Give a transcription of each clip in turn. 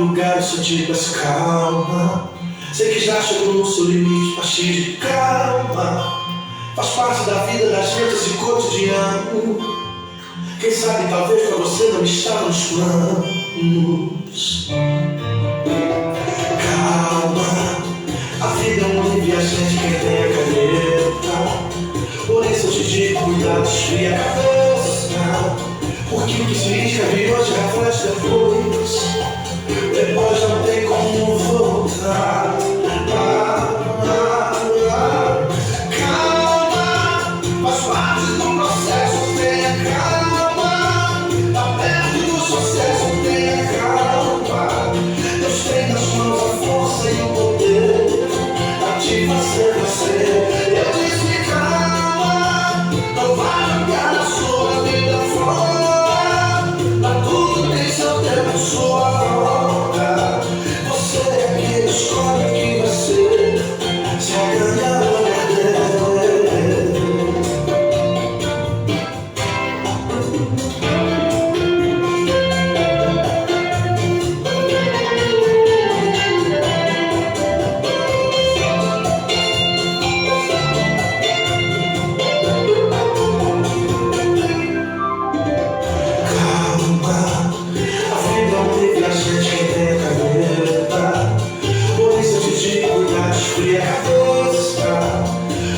lugar eu só te peço calma. Sei que já chegou no seu limite, mas cheio de calma. Faz parte da vida da gente esse cotidiano. Quem sabe talvez pra você não está nos planos. Calma, a vida é um livro e a gente quem tem a caneta. Por isso eu te digo, cuidado, esfria a cabeça. Porque o que se escreve hoje reflete depois. Depois não tem como voltar. Calma, faz parte do processo, tenha calma. Tá perto do sucesso, tenha calma. Deus tem nas mãos a força e o poder pra te fazer nascer. Eu disse calma, não vai jogar a sua vida fora. Pra tudo tem seu tempo, sua hora. Você é quem escolhe quem vai ser, se é ganhar ou perder. Calma, a vida é um livro, a gente quem tem a caneta. Por isso eu te digo, cuidado, esfria a cabeça.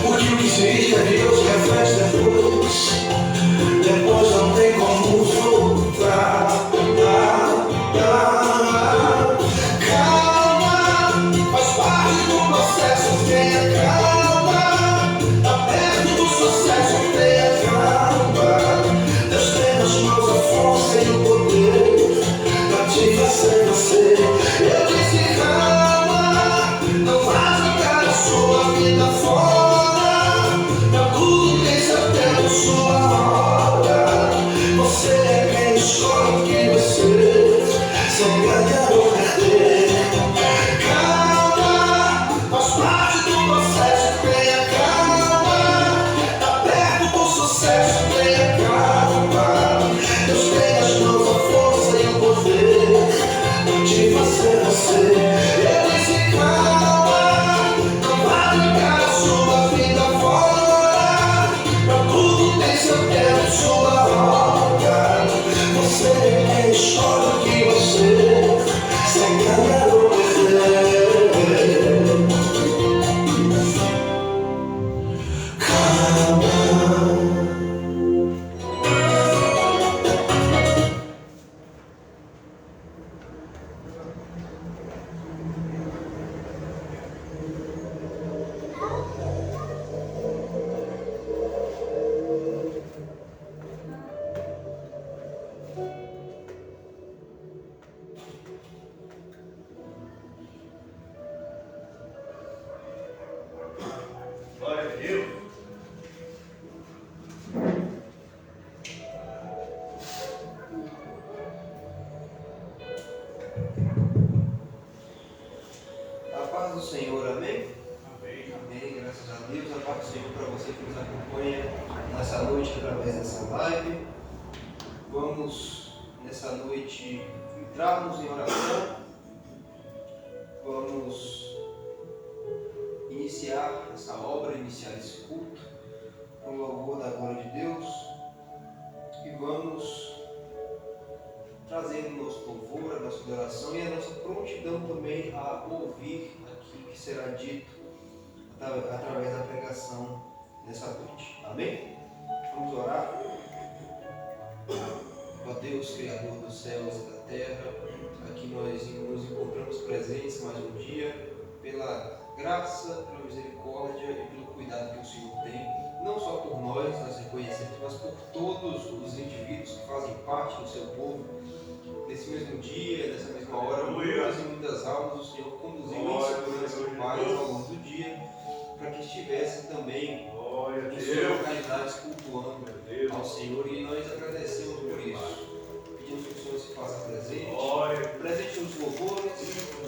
Porque o que se escreve hoje reflete depois. Depois não tem como voltar. Calma, faz parte do processo, tenha calma. Tá perto do sucesso, tenha calma. Deus tem nas mãos a força e o poder pra te fazer nascer. Eu disse calma, não vai jogar a sua vida fora. Pra tudo tem seu tempo, sua hora. Você é quem escolhe quem vai ser, sem ganhar ou perder. Calma, faz parte do processo, tenha calma. Tá perto do sucesso, tenha calma. Deus tem nas mãos a força e o poder pra te fazer nascer. Eu disse calma, não vai jogar a sua vida fora. Pra tudo tem seu tempo, sua hora. Você é quem escolhe quem vai ser, sem ganhar ou perder. Calma. Glória a Deus. A paz do Senhor, amém? Amém. Amém, graças a Deus. A paz do Senhor para você que nos acompanha nessa noite através dessa live. Vamos, nessa noite, entrarmos em oração. Vamos iniciar essa obra, iniciar esse culto com louvor da glória de Deus. E vamos trazer o nosso louvor, a nossa adoração e a nossa prontidão também a ouvir aquilo que será dito através da pregação nessa noite. Amém? Vamos orar. Ó Deus, Criador dos céus e da terra, aqui nós nos encontramos presentes mais um dia, pela graça, pela misericórdia e pelo cuidado que o Senhor tem, não só por nós reconhecemos, mas por todos os indivíduos que fazem parte do seu povo. Nesse mesmo dia, nessa mesma hora, muitas e muitas almas o Senhor conduziu em segurança e paz ao longo do dia, para que estivessem também em suas localidades cultuando ao Senhor, e nós agradecemos por isso. Pedimos que o Senhor se faça presente nos louvores,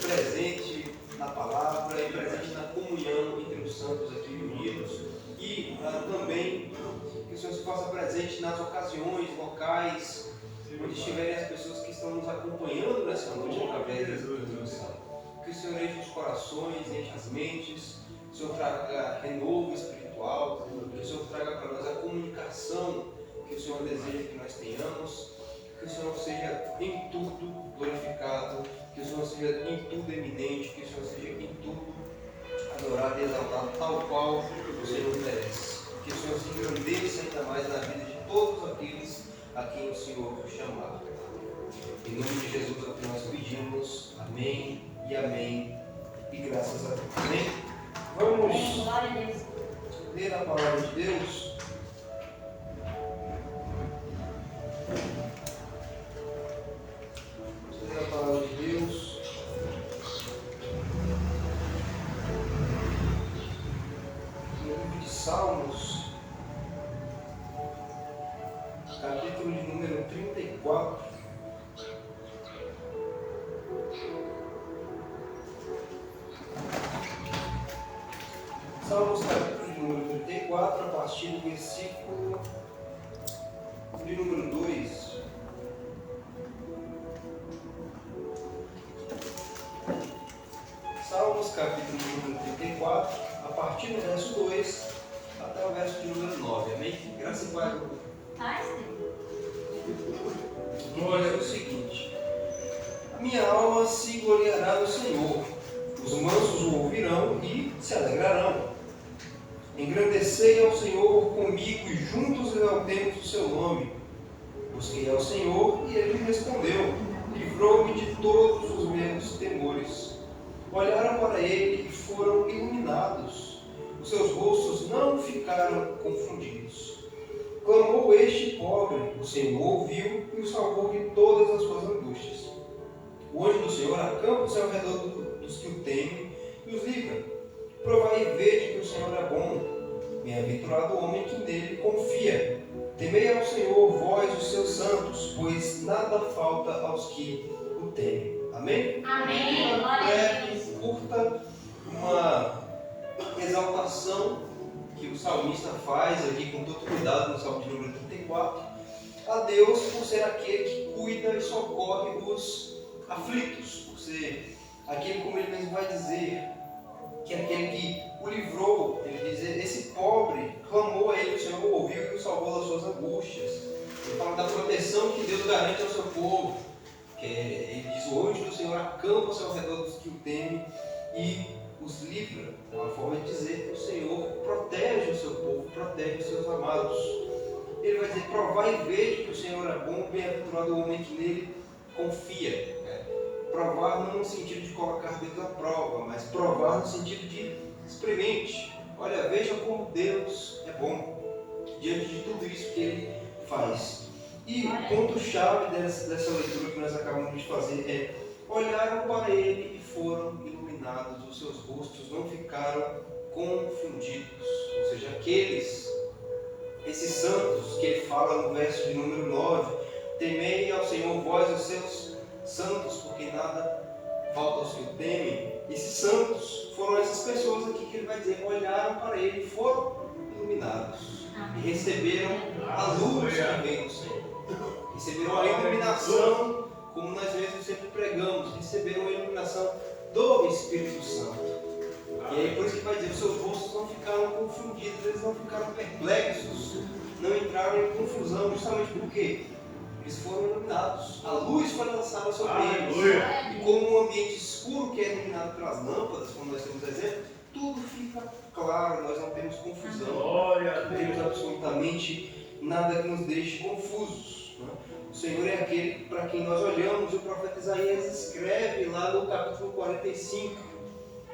presente na palavra e presente na comunhão entre os santos aqui unidos, e também que o Senhor se faça presente nas ocasiões locais onde estiverem as pessoas que estão nos acompanhando nessa noite através dessa transmissão. Que o Senhor enche os corações, enche as mentes, que o Senhor traga renovo espiritual, que o Senhor traga para nós a comunicação que o Senhor deseja que nós tenhamos, que o Senhor seja em tudo glorificado, que o Senhor seja em tudo eminente, que o Senhor seja em tudo adorado e exaltado, tal qual o Senhor merece. Que o Senhor se engrandeça ainda mais na vida de todos aqueles a quem o Senhor chamar. Em nome de Jesus é o que nós pedimos. Amém e amém. E graças a Deus. Amém? Vamos ler a palavra de Deus. Vamos ler a palavra de Deus. No livro de Salmos, capítulo de número 34. Salmos capítulo de número 34, a partir do versículo de número 2. Salmos capítulo de número 34, a partir do verso 2 até o verso de número 9. Amém? Graças a Deus. Olha o seguinte: a minha alma se gloriará no Senhor, os mansos o ouvirão e se alegrarão. Engrandecei ao Senhor comigo e juntos exaltemos o seu nome. Busquei ao Senhor e ele me respondeu, livrou-me de todos os meus temores. Olharam para ele e foram iluminados, os seus rostos não ficaram confundidos. Clamou este pobre, o Senhor ouviu e o salvou de todas as suas angústias. O anjo do Senhor acampa-se ao redor dos que o temem e os livra. Provai e vede que o Senhor é bom. Bem-aventurado o homem que nele confia. Temei ao Senhor, vós, os seus santos, pois nada falta aos que o temem. Amém? Amém. Uma breve, curta, uma exaltação que o salmista faz aqui com todo cuidado no Salmo de número 34, a Deus por ser aquele que cuida e socorre os aflitos, por ser aquele, como ele mesmo vai dizer, que é aquele que o livrou. Ele diz, esse pobre clamou a ele, o Senhor o ouviu e o salvou das suas angústias. Ele fala da proteção que Deus garante ao seu povo. Ele diz, o anjo do Senhor acampa-se ao redor dos que o temem e os livra. É uma forma de dizer que o Senhor protege o seu povo, protege os seus amados. Ele vai dizer, provai e vede que o Senhor é bom, bem-aventurado o homem que nele confia. Provar não no sentido de colocar Deus à prova, mas provar no sentido de experimente. Olha, veja como Deus é bom diante de tudo isso que Ele faz. E o ponto-chave dessa leitura que nós acabamos de fazer é: olharam para Ele e foram iluminados, os seus rostos não ficaram confundidos. Ou seja, esses santos que Ele fala no verso de número 9, temei ao Senhor, vós, os seus santos, porque nada falta aos que o temem. Esses santos foram essas pessoas aqui que ele vai dizer, olharam para ele e foram iluminados. E receberam a luz que vem do Senhor. Receberam a iluminação, como nós mesmos sempre pregamos, receberam a iluminação do Espírito Santo. E aí por isso que vai dizer, os seus rostos não ficaram confundidos, eles não ficaram perplexos, não entraram em confusão, justamente porque eles foram iluminados. A luz foi lançada sobre eles. E como um ambiente escuro que é iluminado pelas lâmpadas, como nós temos exemplo, tudo fica claro, nós não temos confusão. Não temos absolutamente nada que nos deixe confusos. Né? O Senhor é aquele para quem nós olhamos. O profeta Isaías escreve lá no capítulo 45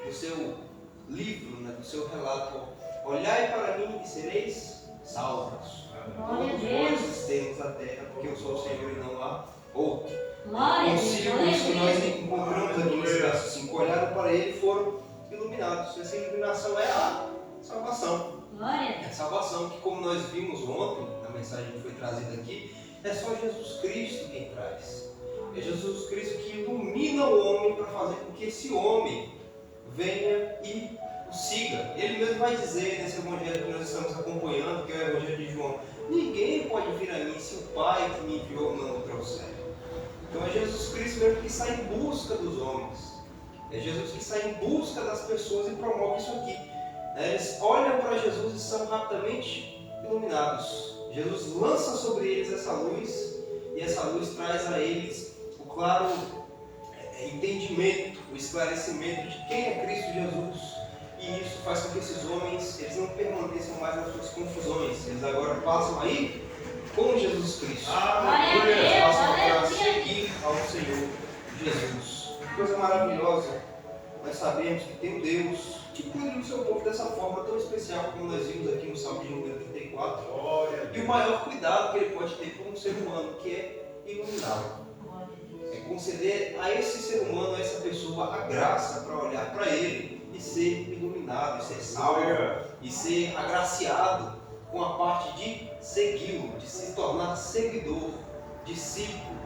do seu livro, né, do seu relato: olhai para mim e sereis salvos. Todos vós temos a terra, porque eu sou o Senhor e não há outro. Concílios que nós encontramos aqui nesse verso 5, olharam para ele e foram iluminados. Essa iluminação é a salvação. É a salvação que, como nós vimos ontem, na mensagem que foi trazida aqui, é só Jesus Cristo quem traz. É Jesus Cristo que ilumina o homem para fazer com que esse homem venha e o siga. Ele mesmo vai dizer nesse evangelho que nós estamos acompanhando, que é o evangelho de João: ninguém pode vir a mim se o Pai que me enviou não o trouxer. Então é está em busca dos homens. É Jesus que está em busca das pessoas e promove isso aqui. Eles olham para Jesus e são rapidamente iluminados. Jesus lança sobre eles essa luz e essa luz traz a eles o claro entendimento, o esclarecimento de quem é Cristo Jesus. E isso faz com que esses homens eles não permaneçam mais nas suas confusões. Eles agora passam aí com Jesus Cristo. Eles passam a seguir ao Senhor Jesus. Coisa maravilhosa. Nós sabemos que tem um Deus que cuida do seu povo dessa forma tão especial como nós vimos aqui no Salmo de número 34. E o maior cuidado que ele pode ter com um ser humano, que é iluminá-lo. É conceder a esse ser humano, a essa pessoa, a graça para olhar para ele e ser iluminado, e ser salvo, e ser agraciado com a parte de segui-lo, de se tornar seguidor, discípulo,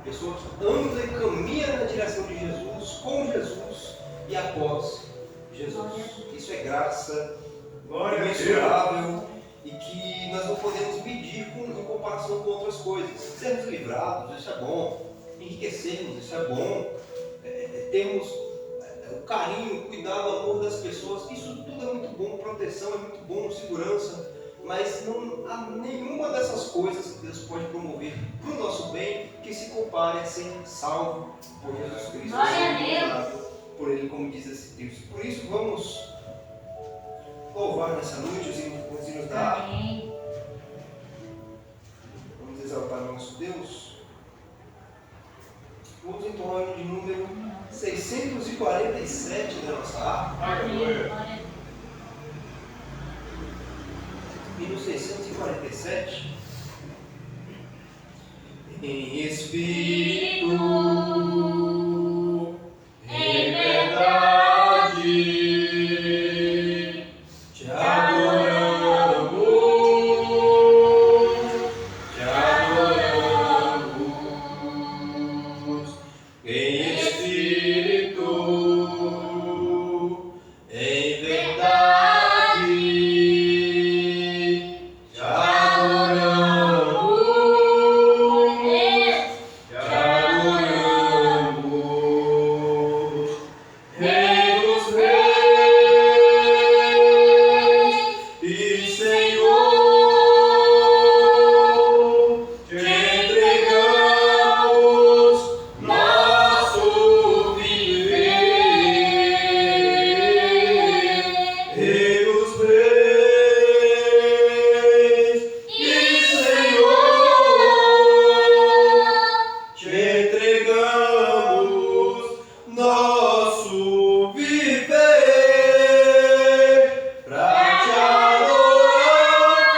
pessoa que anda e caminha na direção de Jesus, com Jesus e após Jesus. Isso é graça imensurável e que nós não podemos medir em comparação com outras coisas. Sermos livrados, isso é bom. Enriquecermos, isso é bom. Termos o carinho, o cuidado, o amor das pessoas, isso tudo é muito bom. Proteção é muito bom, segurança. Mas não há nenhuma dessas coisas que Deus pode promover para o nosso bem que se compare a ser salvo por Jesus Cristo, ser iluminado por Ele, como diz esse texto. Por isso, vamos louvar nessa noite os hinos da harpa. Vamos exaltar o nosso Deus. Vamos entoar o hino de número 647 da nossa harpa. Hino 647. Em espírito, em verdade, te adoramos, te adoramos. Em espírito, em verdade, te adoramos, te adoramos. Rei dos reis e Senhor, te entregamos nosso viver. Rei dos reis e Senhor, te entregamos nosso viver pra te adorar,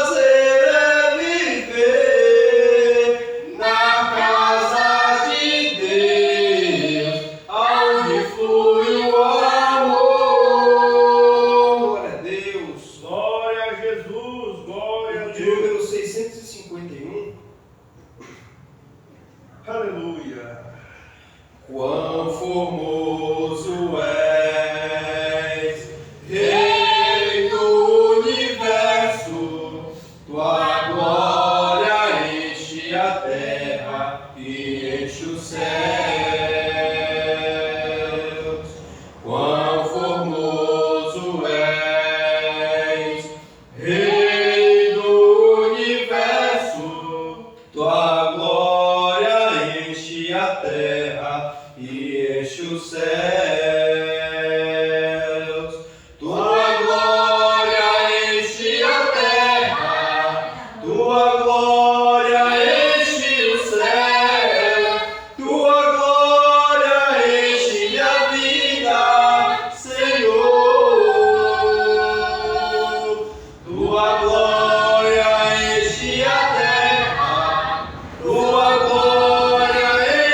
prazer é viver na casa de Deus, aonde flui o amor. Glória a Deus. Glória a Jesus, glória a De Deus. número 651. Aleluia. Quão formoso és, Rei do universo, tua glória enche a terra e enche os céus. Quão formoso és, Rei do universo, tua glória enche a terra e enche os céus. Tua glória enche a terra, tua glória enche o céu, tua glória enche minha vida, Senhor. Tua glória enche a terra, tua glória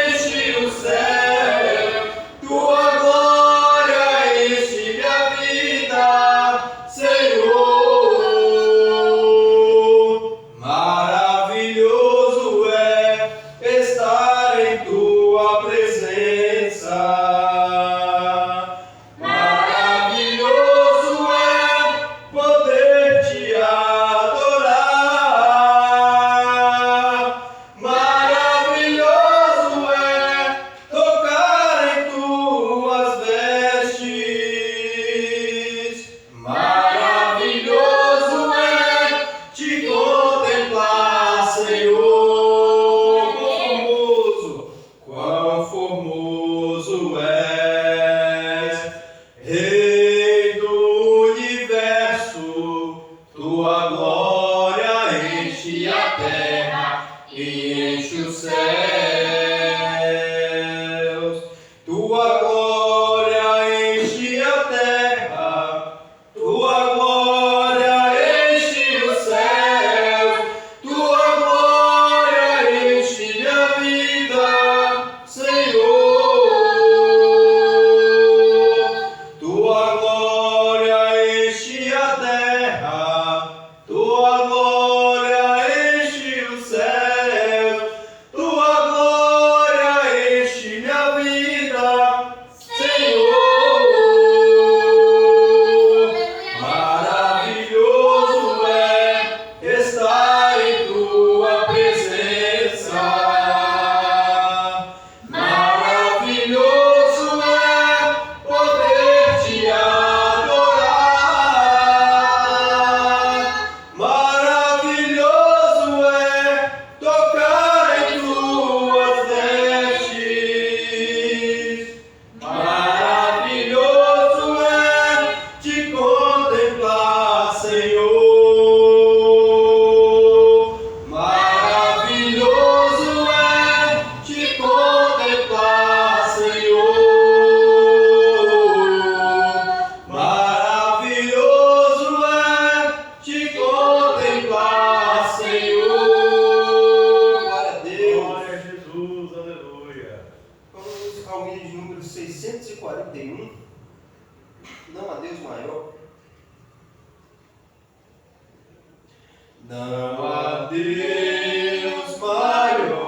enche o céu, tua glória enche minha vida, Senhor. Maravilhoso é estar em tua presença. Maravilhoso é poder te adorar. Maravilhoso é tocar em tuas vestes. Maravilhoso é te contemplar, Senhor. Quão formoso és, Rei do universo, tua glória enche a terra e enche os céus. Tua glória enche a terra, tua glória enche os céus, tua glória enche minha vida, Senhor. Tua glória enche a terra, tua glória enche os céus, tua glória enche minha vida, Senhor. Maravilhoso é estar em tua presença. Maravilhoso é poder te adorar. Maravilhoso é tocar em tuas vestes. Maravilhoso é te contemplar, Senhor. Maravilhoso é te contemplar, Senhor. Maravilhoso é te contemplar, Senhor. Glória a Deus. Glória a Jesus, aleluia. Vamos ao hino de número 641. Não há Deus maior. Não há Deus maior.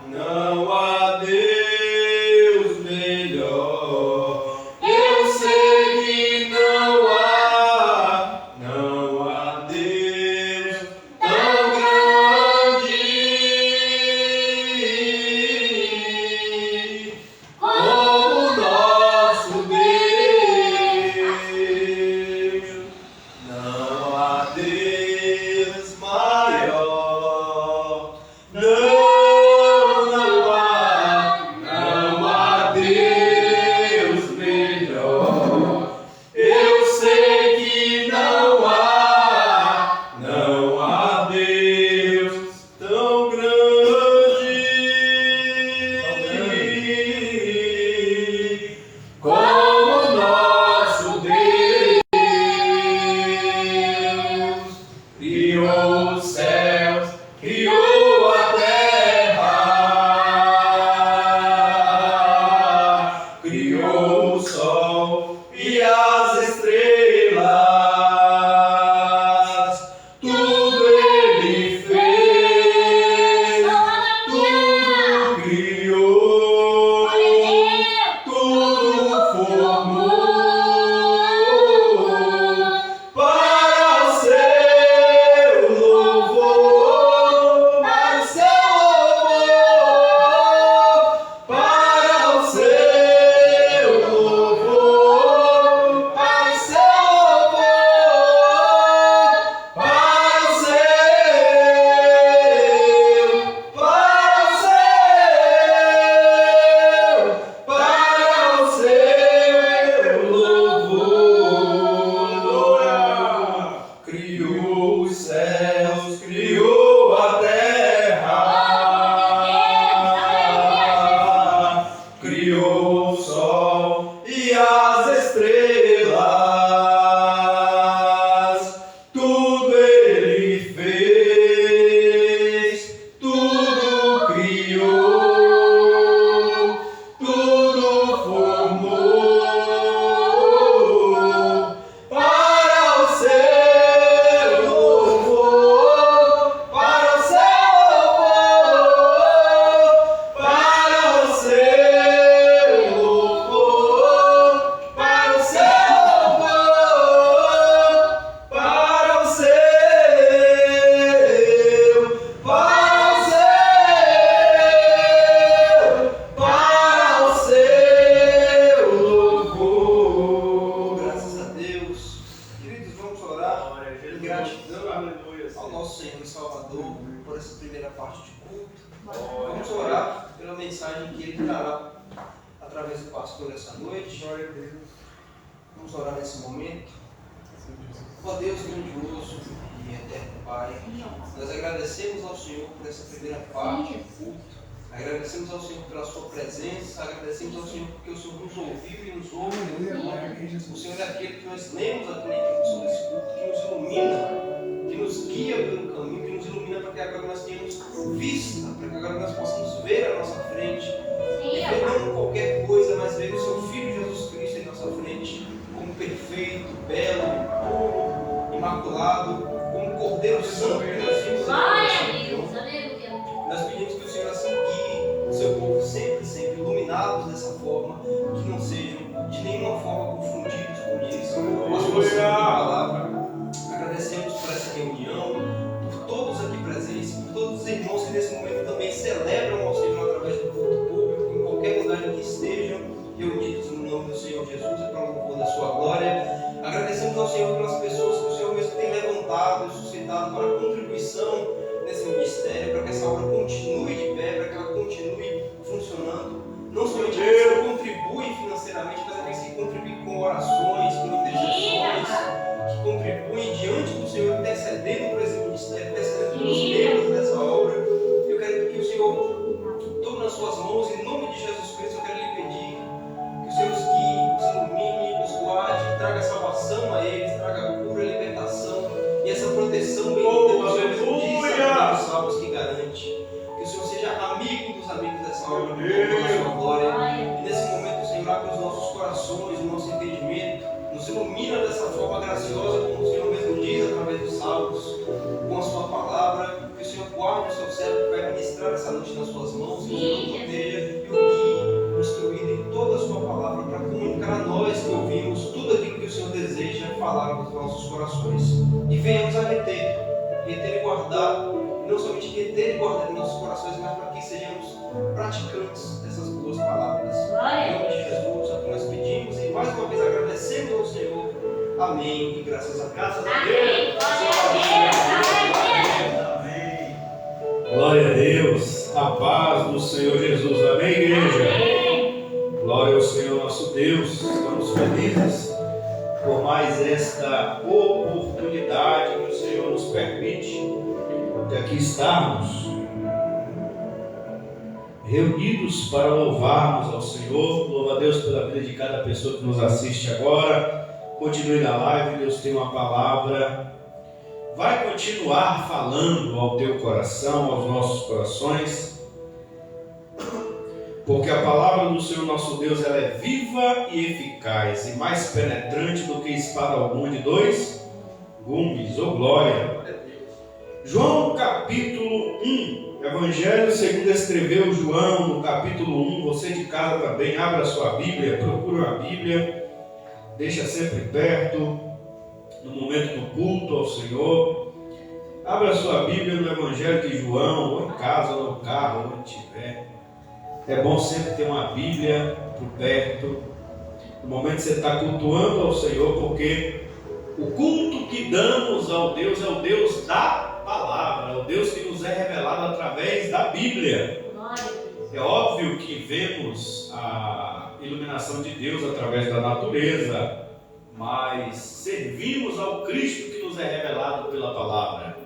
Não há Deus melhor. Eu sei que não há Deus tão grande como nosso Deus. Salvador por essa primeira parte de culto. Vamos orar pela mensagem que ele trará através do pastor essa noite. Vamos orar nesse momento. Ó Deus grandioso e eterno Pai, nós agradecemos ao Senhor por essa primeira parte do culto. Agradecemos ao Senhor pela sua presença, agradecemos ao Senhor porque o Senhor nos ouviu e nos ouve. O Senhor é aquele que nós lemos aqui na introdução desse culto, que nos ilumina, que nos guia pelo caminho, que nos ilumina para que agora nós tenhamos vista, para que agora nós possamos ver à nossa frente, e ver não qualquer coisa, mas ver o seu Filho Jesus Cristo em nossa frente, como perfeito, belo, puro, imaculado, como Cordeiro Santo que nós vimos aqui. Nós pedimos que o Senhor assim guie o seu povo sempre iluminados dessa forma, que não sejam de nenhuma forma confundidos com a sua santa palavra. Agradecemos por essa reunião, por todos aqui presentes, por todos os irmãos que nesse momento também celebram ao Senhor através do culto público, em qualquer lugar em que estejam reunidos no nome do Senhor Jesus e para o louvor da sua glória. Agradecemos ao Senhor pelas pessoas que o Senhor mesmo tem levantado e suscitado para a contribuição nesse ministério, para que essa obra continue de pé, para que ela continue funcionando. Não somente aqueles que contribuem financeiramente, mas aqueles que contribuem com orações, com intercessões, que contribuem diante do Senhor, intercedendo por esse ministério, intercedendo pelos membros dessa obra. Eu quero que o Senhor tome nas suas mãos, em nome de Jesus Cristo. Eu quero lhe pedir que o Senhor os guie, os ilumine, os guarde, traga salvação a eles, traga cura, libertação e essa proteção bendita que o Senhor diz a dos salvos que garante. Que o Senhor seja amigo dos amigos dessa obra, da sua glória. E nesse momento, Senhor, abre os nossos corações, o nosso entendimento, nos ilumina dessa forma graciosa, como o Senhor mesmo diz através dos salmos, com a sua palavra. Que o Senhor guarde o seu servo que vai ministrar essa noite nas suas mãos, que o Senhor proteja e o guie, instruído em toda a sua palavra, para comunicar a nós que ouvimos tudo aquilo que o Senhor deseja falar aos nossos corações. E venhamos a reter e guardar, e não somente reter e guardar em nossos corações, mas para que sejamos praticantes dessas boas palavras. Em nome de Jesus, é o que nós pedimos e mais uma vez agradecemos ao Senhor. Amém. E graças a Deus. Amém. Glória a Deus, a paz do Senhor Jesus. Amém, igreja? Glória ao Senhor nosso Deus. Estamos felizes por mais esta oportunidade que o Senhor nos permite de aqui estarmos reunidos para louvarmos ao Senhor. Louva a Deus pela vida de cada pessoa que nos assiste agora. Continue na live, Deus tem uma palavra. Vai continuar falando ao teu coração, aos nossos corações, porque a palavra do Senhor nosso Deus, ela é viva e eficaz e mais penetrante do que espada alguma de dois gumes. Oh glória! João capítulo 1, Evangelho segundo escreveu João, no capítulo 1. Você de casa também, abra a sua Bíblia, procure uma Bíblia, deixa sempre perto, no momento do culto ao Senhor. Abra a sua Bíblia no Evangelho de João, ou em casa, ou no carro, onde estiver. É bom sempre ter uma Bíblia por perto, no momento que você está cultuando ao Senhor, porque o culto que damos ao Deus é o Deus da palavra, é o Deus que nos é revelado através da Bíblia. É óbvio que vemos a iluminação de Deus através da natureza, mas servimos ao Cristo que nos é revelado pela palavra.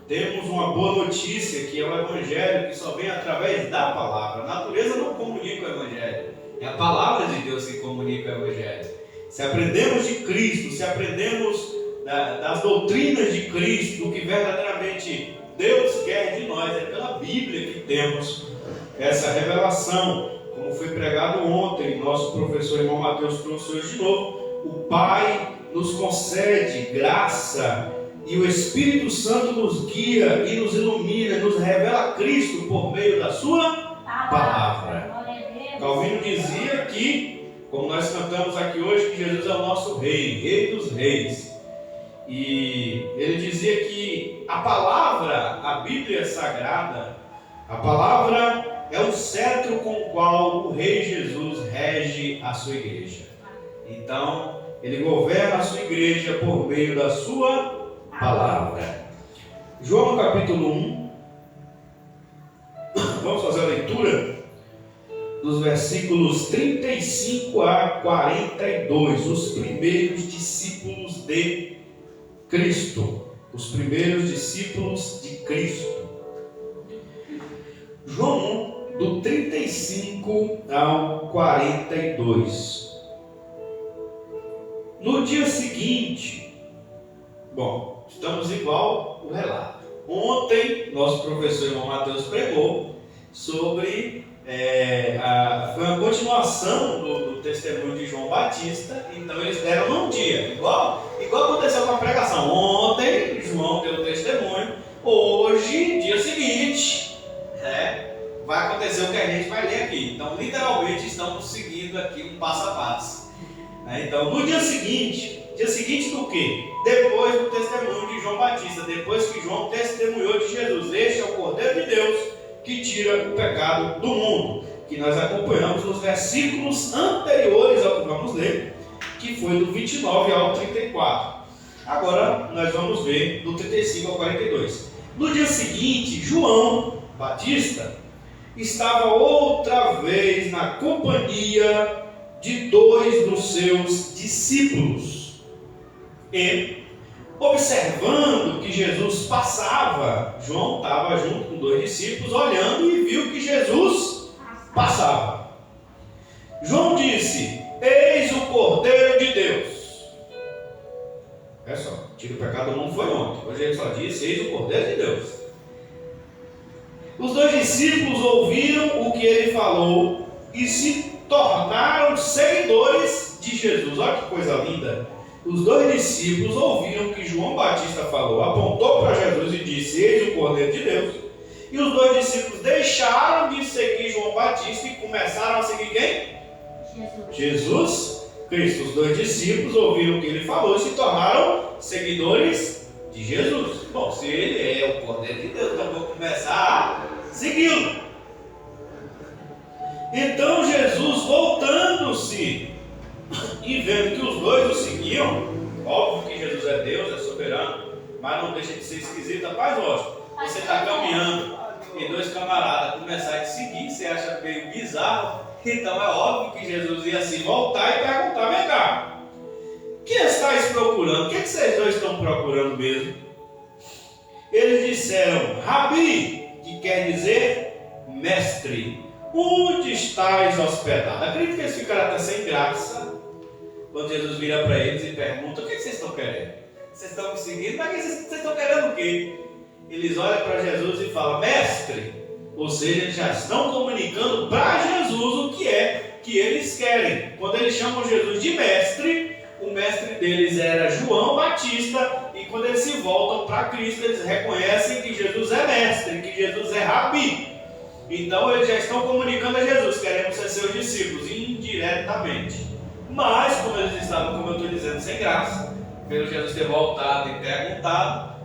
Temos uma boa notícia, que é o Evangelho, que só vem através da palavra. A natureza não comunica o Evangelho, é a palavra de Deus que comunica o Evangelho. Se aprendemos de Cristo, se aprendemos das doutrinas de Cristo, do que verdadeiramente Deus quer de nós, é pela Bíblia que temos essa revelação. Como foi pregado ontem, nosso professor irmão Mateus trouxe hoje de novo, o Pai nos concede graça e o Espírito Santo nos guia e nos ilumina, nos revela Cristo por meio da sua palavra. Calvino dizia que, como nós cantamos aqui hoje, que Jesus é o nosso Rei, Rei dos Reis. E ele dizia que a palavra, a Bíblia Sagrada, a palavra é o cetro com o qual o Rei Jesus rege a sua igreja. Então, ele governa a sua igreja por meio da sua palavra. João capítulo 1. Vamos fazer a leitura dos versículos 35 a 42. Os primeiros discípulos de Cristo. Os primeiros discípulos de Cristo. João 1, do 35 ao 42. No dia seguinte, bom, estamos igual o relato. Ontem, nosso professor irmão Mateus pregou sobre, foi uma continuação do testemunho de João Batista. Então eles deram num dia, igual aconteceu com a pregação. Ontem, João deu o testemunho. Hoje, dia seguinte, vai acontecer o que a gente vai ler aqui. Então, literalmente, estamos seguindo aqui um passo a passo. Então, no dia seguinte do quê? Depois do testemunho de João Batista, depois que João testemunhou de Jesus. Este é o Cordeiro de Deus que tira o pecado do mundo, que nós acompanhamos nos versículos anteriores ao que vamos ler, que foi do 29 ao 34. Agora, nós vamos ver do 35 ao 42. No dia seguinte, João Batista estava outra vez na companhia de 2 dos seus discípulos e, observando que Jesus passava, João estava junto com 2 discípulos olhando e viu que Jesus passava. João disse: eis o Cordeiro de Deus. É só, tira o pecado do mundo foi ontem. Hoje ele só disse: eis o Cordeiro de Deus. Os 2 discípulos ouviram o que ele falou e se tornaram seguidores de Jesus. Olha que coisa linda. Os 2 discípulos ouviram o que João Batista falou, apontou para Jesus e disse: eis o Cordeiro de Deus. E os 2 discípulos deixaram de seguir João Batista e começaram a seguir quem? Jesus Cristo. Os 2 discípulos ouviram o que ele falou e se tornaram seguidores de Jesus. Bom, se ele é o Cordeiro de Deus, então vou começar a segui-lo. Então Jesus, voltando-se e vendo que os 2 o seguiam, óbvio que Jesus é Deus, é soberano, mas não deixa de ser esquisito. Rapaz, lógico, você está caminhando e 2 camaradas começarem a te seguir, você acha meio bizarro, então é óbvio que Jesus ia assim voltar e perguntar: vem cá, o que estáis procurando? O que vocês 2 estão procurando mesmo? Eles disseram: Rabi, que quer dizer mestre, onde estáis hospedado? Acredito que eles ficaram até sem graça quando Jesus vira para eles e pergunta: o que vocês estão querendo? Vocês estão me seguindo, mas vocês estão querendo o quê? Eles olham para Jesus e falam: mestre. Ou seja, eles já estão comunicando para Jesus o que é que eles querem. Quando eles chamam Jesus de mestre, o mestre deles era João Batista, e quando eles se voltam para Cristo, eles reconhecem que Jesus é mestre, que Jesus é rabi. Então eles já estão comunicando a Jesus: queremos ser seus discípulos, indiretamente. Mas, como eles estavam, como eu estou dizendo, sem graça, pelo Jesus ter voltado e perguntado,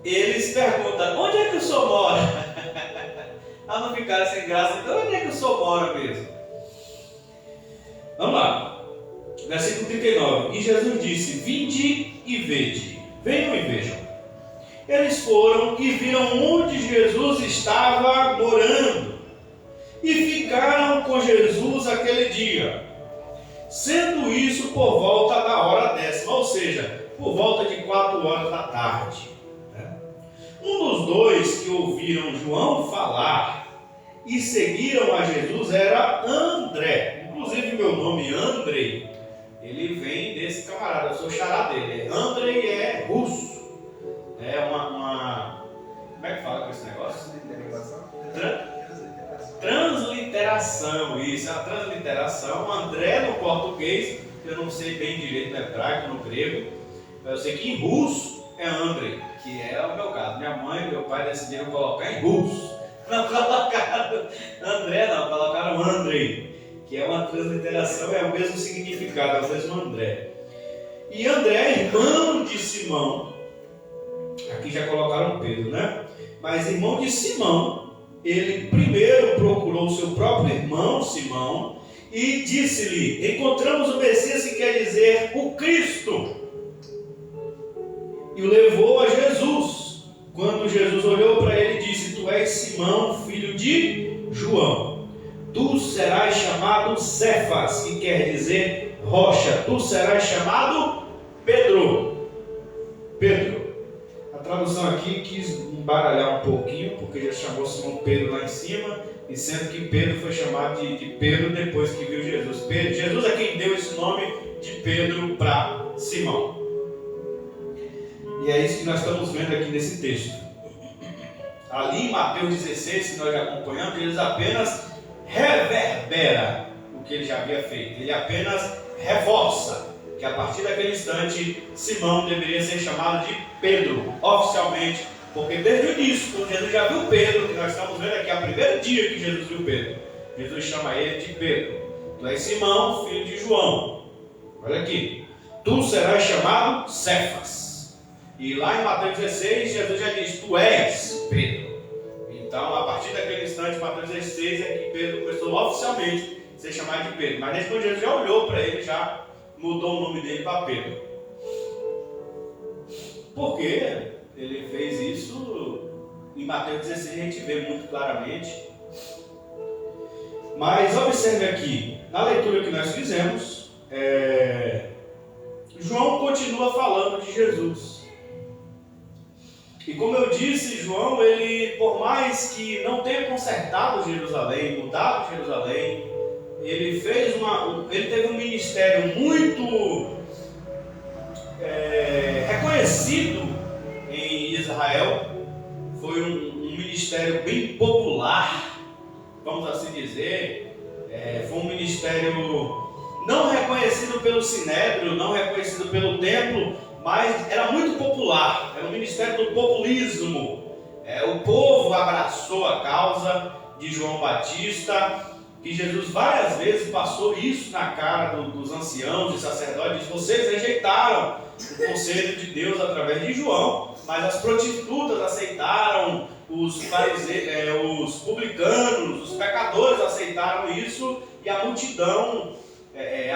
eles perguntam: onde é que o senhor mora? A não ficar sem graça, então onde é que o senhor mora mesmo? Vamos lá, versículo 39. E Jesus disse: vinde e vede. Venham e vejam. Eles foram e viram onde Jesus estava morando e ficaram com Jesus aquele dia, sendo isso por volta da hora 10ª, ou seja, por volta de 4 horas da tarde. Um dos 2 que ouviram João falar e seguiram a Jesus era André. Inclusive meu nome Andrei, ele vem desse camarada, eu sou xará dele. Andrei é russo. É uma como é que fala com esse negócio? Transliteração. Isso, é uma transliteração. André no português, eu não sei bem direito no hebraico, no grego, mas eu sei que em russo é Andrei, que é o meu caso. Minha mãe e meu pai decidiram colocar em russo. Não colocaram André, não, colocaram Andrei, que é uma transliteração, é o mesmo significado, é o mesmo André. E André é irmão de Simão. Aqui já colocaram Pedro, né? Mas irmão de Simão, ele primeiro procurou o seu próprio irmão Simão e disse-lhe: encontramos o Messias, que quer dizer o Cristo. E o levou a Jesus. Quando Jesus Simão, filho de João. Tu serás chamado Cefas, que quer dizer rocha. Tu serás chamado Pedro. Pedro. A tradução aqui quis embaralhar um pouquinho, porque já chamou Simão Pedro lá em cima, e sendo que Pedro foi chamado de Pedro depois que viu Jesus. Jesus é quem deu esse nome de Pedro para Simão. E é isso que nós estamos vendo aqui nesse texto. Ali em Mateus 16, que nós já acompanhamos, Jesus apenas reverbera o que ele já havia feito. Ele apenas reforça que a partir daquele instante, Simão deveria ser chamado de Pedro, oficialmente, porque desde o início, quando Jesus já viu Pedro, que nós estamos vendo aqui, é o primeiro dia que Jesus viu Pedro, Jesus chama ele de Pedro. Tu és Simão, filho de João. Olha aqui. Tu serás chamado Cefas. E lá em Mateus 16, Jesus já diz, tu és Pedro. Então, a partir daquele instante, Mateus 16, é que Pedro começou oficialmente a ser chamado de Pedro. Mas depois Jesus já olhou para ele, já mudou o nome dele para Pedro. Por quê? Ele fez isso em Mateus 16, a gente vê muito claramente. Mas observe aqui, na leitura que nós fizemos, João continua falando de Jesus. E como eu disse, João, ele, por mais que não tenha consertado Jerusalém, mudado Jerusalém, ele teve um ministério muito reconhecido em Israel. Foi um ministério bem popular, vamos assim dizer. Foi um ministério não reconhecido pelo Sinédrio, não reconhecido pelo templo, mas era muito popular. Era um ministério do populismo. O povo abraçou a causa de João Batista, que Jesus várias vezes passou isso na cara dos anciãos e sacerdotes. Vocês rejeitaram o conselho de Deus através de João, mas as prostitutas aceitaram, os publicanos, os pecadores aceitaram isso, e a multidão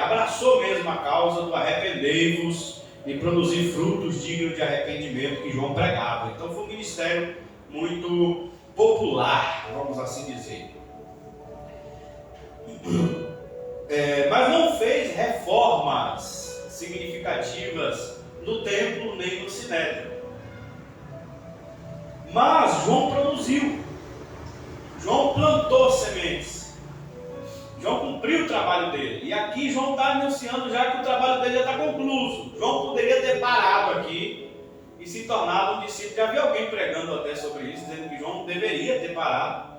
abraçou mesmo a causa do arrependei-vos e produzir frutos dignos de arrependimento que João pregava. Então foi um ministério muito popular, vamos assim dizer. Mas não fez reformas significativas no templo nem no sinédrio. Mas João produziu. João plantou sementes. João cumpriu o trabalho dele. E aqui João está anunciando já que o trabalho dele já está concluído. João poderia ter parado aqui e se tornado um discípulo. Já vi alguém pregando até sobre isso, dizendo que João deveria ter parado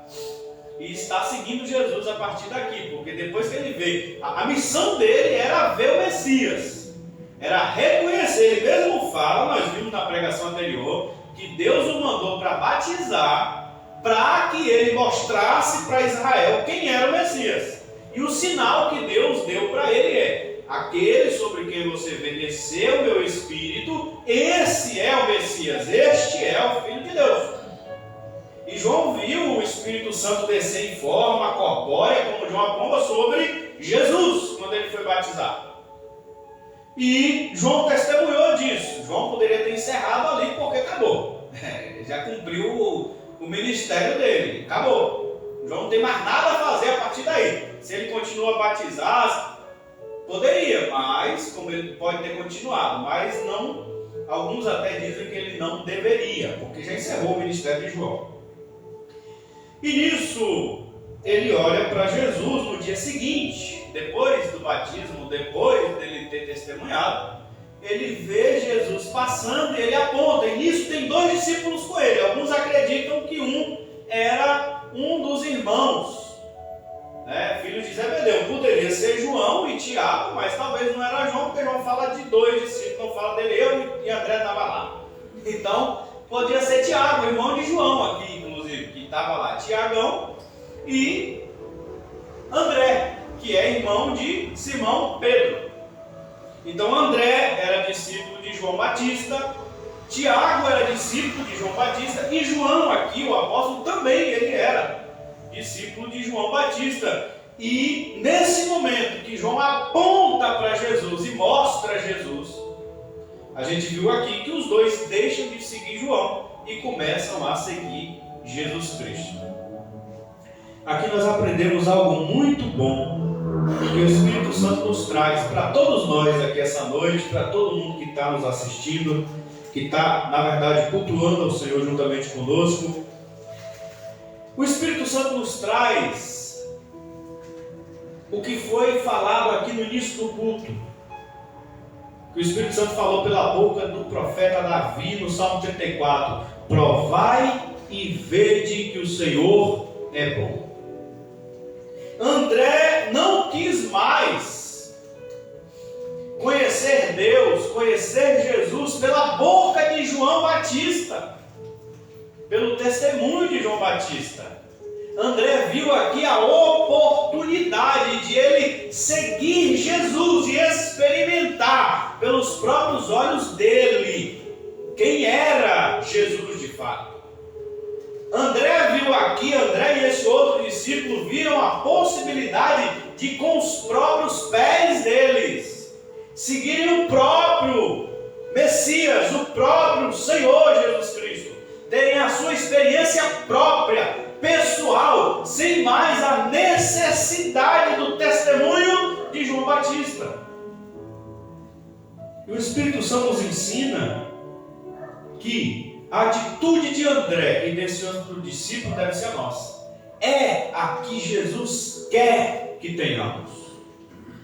e está seguindo Jesus a partir daqui, porque depois que ele veio, a missão dele era ver o Messias, era reconhecer. Ele mesmo fala, nós vimos na pregação anterior, que Deus o mandou para batizar, para que ele mostrasse para Israel quem era o Messias. E o sinal que Deus deu para ele é: aquele sobre quem você vê descer o meu Espírito, esse é o Messias, este é o Filho de Deus. E João viu o Espírito Santo descer em forma corpórea, como de uma pomba, sobre Jesus, quando ele foi batizado. E João testemunhou disso. João poderia ter encerrado ali, porque acabou. Já cumpriu o ministério dele, acabou. João não tem mais nada a fazer a partir daí. Se ele continua a batizar, poderia, mas como ele pode ter continuado, mas não. Alguns até dizem que ele não deveria, porque já encerrou o ministério de João. E nisso, ele olha para Jesus no dia seguinte, depois do batismo, depois dele ter testemunhado, ele vê Jesus passando e ele aponta, e nisso tem 2 discípulos com ele. Alguns acreditam que um era um dos irmãos, filhos de Zebedeu. Poderia ser João e Tiago, mas talvez não era João, porque João fala de 2 discípulos, não fala dele. Eu e André estava lá. Então, podia ser Tiago, irmão de João aqui, inclusive, que estava lá. Tiagão e André, que é irmão de Simão Pedro. Então André era discípulo de João Batista, Tiago era discípulo de João Batista, e João aqui, o apóstolo, também ele era discípulo de João Batista. E nesse momento que João aponta para Jesus e mostra Jesus, a gente viu aqui que os 2 deixam de seguir João e começam a seguir Jesus Cristo. Aqui nós aprendemos algo muito bom que o Espírito Santo nos traz para todos nós aqui essa noite, para todo mundo que está nos assistindo, que está, na verdade, cultuando ao Senhor juntamente conosco. O Espírito Santo nos traz o que foi falado aqui no início do culto. Que o Espírito Santo falou pela boca do profeta Davi no Salmo 34. Provai e vede que o Senhor é bom. André não quis mais conhecer Deus, conhecer Jesus pela boca de João Batista, pelo testemunho de João Batista. André viu aqui a oportunidade de ele seguir Jesus e experimentar pelos próprios olhos dele quem era Jesus de fato. André viu aqui, André e esse outro discípulo viram a possibilidade de, com os próprios pés deles, seguirem o próprio Messias, o próprio Senhor Jesus Cristo, terem a sua experiência própria, pessoal, sem mais a necessidade do testemunho de João Batista. E o Espírito Santo nos ensina que a atitude de André e desse outro discípulo deve ser a nossa. É a que Jesus quer que tenhamos.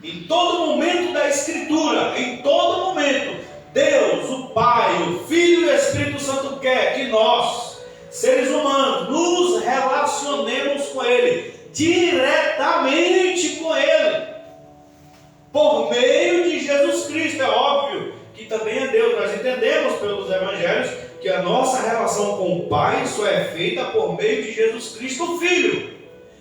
Em todo momento da Escritura, em todo momento, Deus, o Pai, o Filho e o Espírito Santo quer que nós, seres humanos, nos relacionemos com Ele, diretamente com Ele, por meio de Jesus Cristo. É óbvio que também é Deus. Nós entendemos pelos Evangelhos que a nossa relação com o Pai só é feita por meio de Jesus Cristo, o Filho,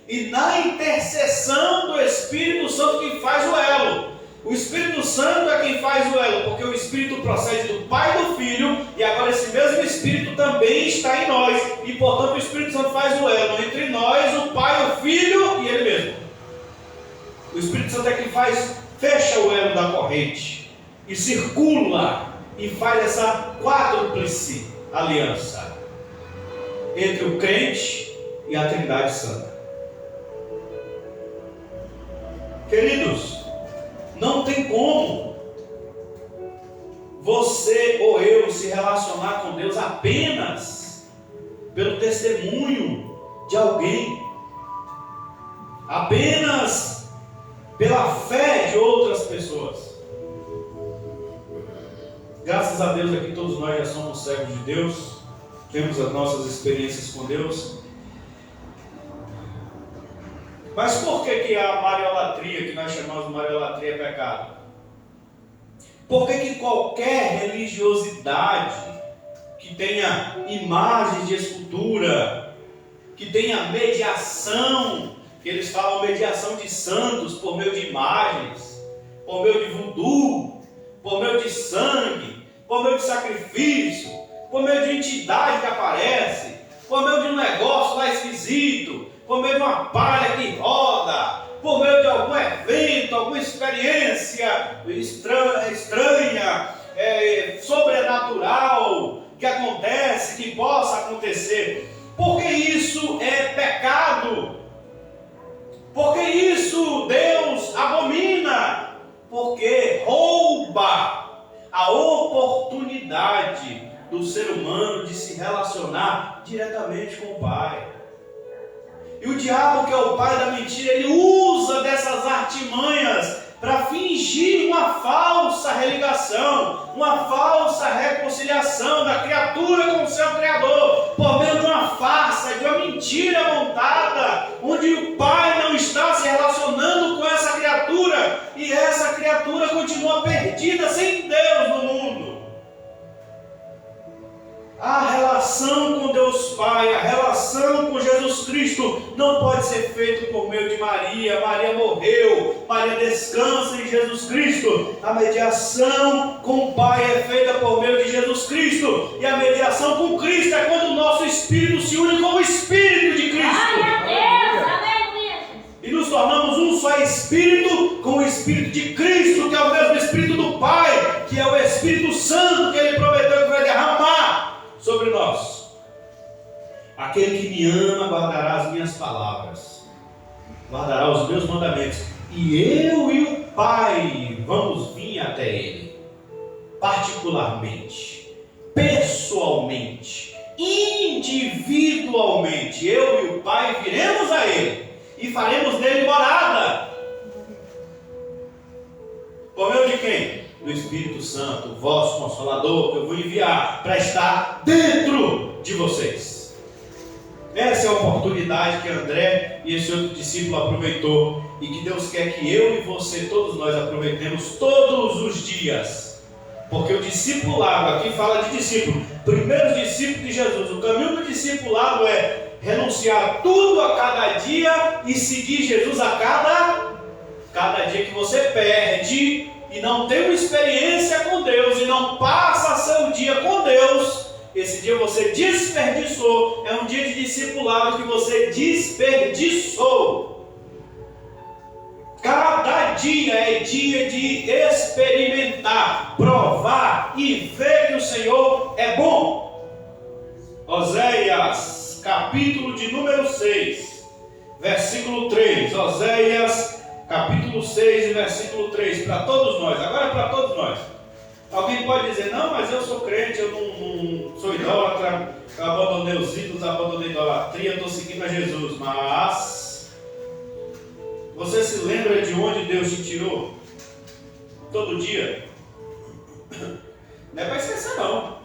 e na intercessão do Espírito Santo que faz o elo. O Espírito Santo é quem faz o elo, porque o Espírito procede do Pai e do Filho, e agora esse mesmo Espírito também está em nós, e portanto o Espírito Santo faz o elo entre nós, o Pai, o Filho e Ele mesmo. O Espírito Santo é quem fecha o elo da corrente, e circula, e faz essa quádruplice aliança entre o crente e a Trindade Santa. Queridos, não tem como você ou eu se relacionar com Deus apenas pelo testemunho de alguém, apenas pela fé de outras pessoas. Graças a Deus aqui todos nós já somos servos de Deus, temos as nossas experiências com Deus. Mas por que a mariolatria, que nós chamamos de mariolatria, é pecado? Por que qualquer religiosidade que tenha imagens de escultura, que tenha mediação, que eles falam mediação de santos por meio de imagens, por meio de voodoo, por meio de sangue, por meio de sacrifício, por meio de entidade que aparece, por meio de um negócio lá esquisito, por meio de uma palha que roda, por meio de algum evento, alguma experiência estranha, sobrenatural, que acontece, que possa acontecer. Porque isso é pecado. Porque isso Deus abomina. Porque rouba a oportunidade do ser humano de se relacionar diretamente com o Pai. E o diabo, que é o pai da mentira, ele usa dessas artimanhas para fingir uma falsa religação, uma falsa reconciliação da criatura com o seu Criador, por meio de uma farsa, de uma mentira montada, onde o pai não está se relacionando com essa criatura, e essa criatura continua perdida, sem Deus no mundo. A relação com Deus Pai, a relação com Jesus Cristo não pode ser feita por meio de Maria. Maria morreu, Maria descansa em Jesus Cristo. A mediação com o Pai é feita por meio de Jesus Cristo. E a mediação com Cristo é quando o nosso Espírito se une com o Espírito de Cristo. Glória a Deus, aleluia. E nos tornamos um só Espírito com o Espírito de Cristo, que é o mesmo Espírito do Pai, que é o Espírito Santo que Ele prometeu que vai derramar sobre nós. A aquele que me ama guardará as minhas palavras, guardará os meus mandamentos, e eu e o Pai vamos vir até ele, particularmente, pessoalmente, individualmente. Eu e o Pai viremos a ele e faremos dele morada. Por meio de quem? Do Espírito Santo, o vosso Consolador, que eu vou enviar para estar dentro de vocês. Essa é a oportunidade que André e esse outro discípulo aproveitou, e que Deus quer que eu e você, todos nós, aproveitemos todos os dias. Porque o discipulado, aqui fala de discípulo, primeiro discípulo de Jesus. O caminho do discipulado é renunciar tudo a cada dia e seguir Jesus a cada dia que você perde e não tem uma experiência com Deus e não passa seu dia com Deus. Esse dia você desperdiçou, é um dia de discipulado que você desperdiçou. Cada dia é dia de experimentar, provar e ver que o Senhor é bom. Oséias, capítulo de número 6, versículo 3. Oséias, capítulo 6 e versículo 3, para todos nós, agora é para todos nós. Alguém pode dizer, não, mas eu sou crente, eu não sou idólatra, eu abandonei os ídolos, abandonei a idolatria, estou seguindo a Jesus. Mas você se lembra de onde Deus te tirou? Todo dia? Não é para esquecer não.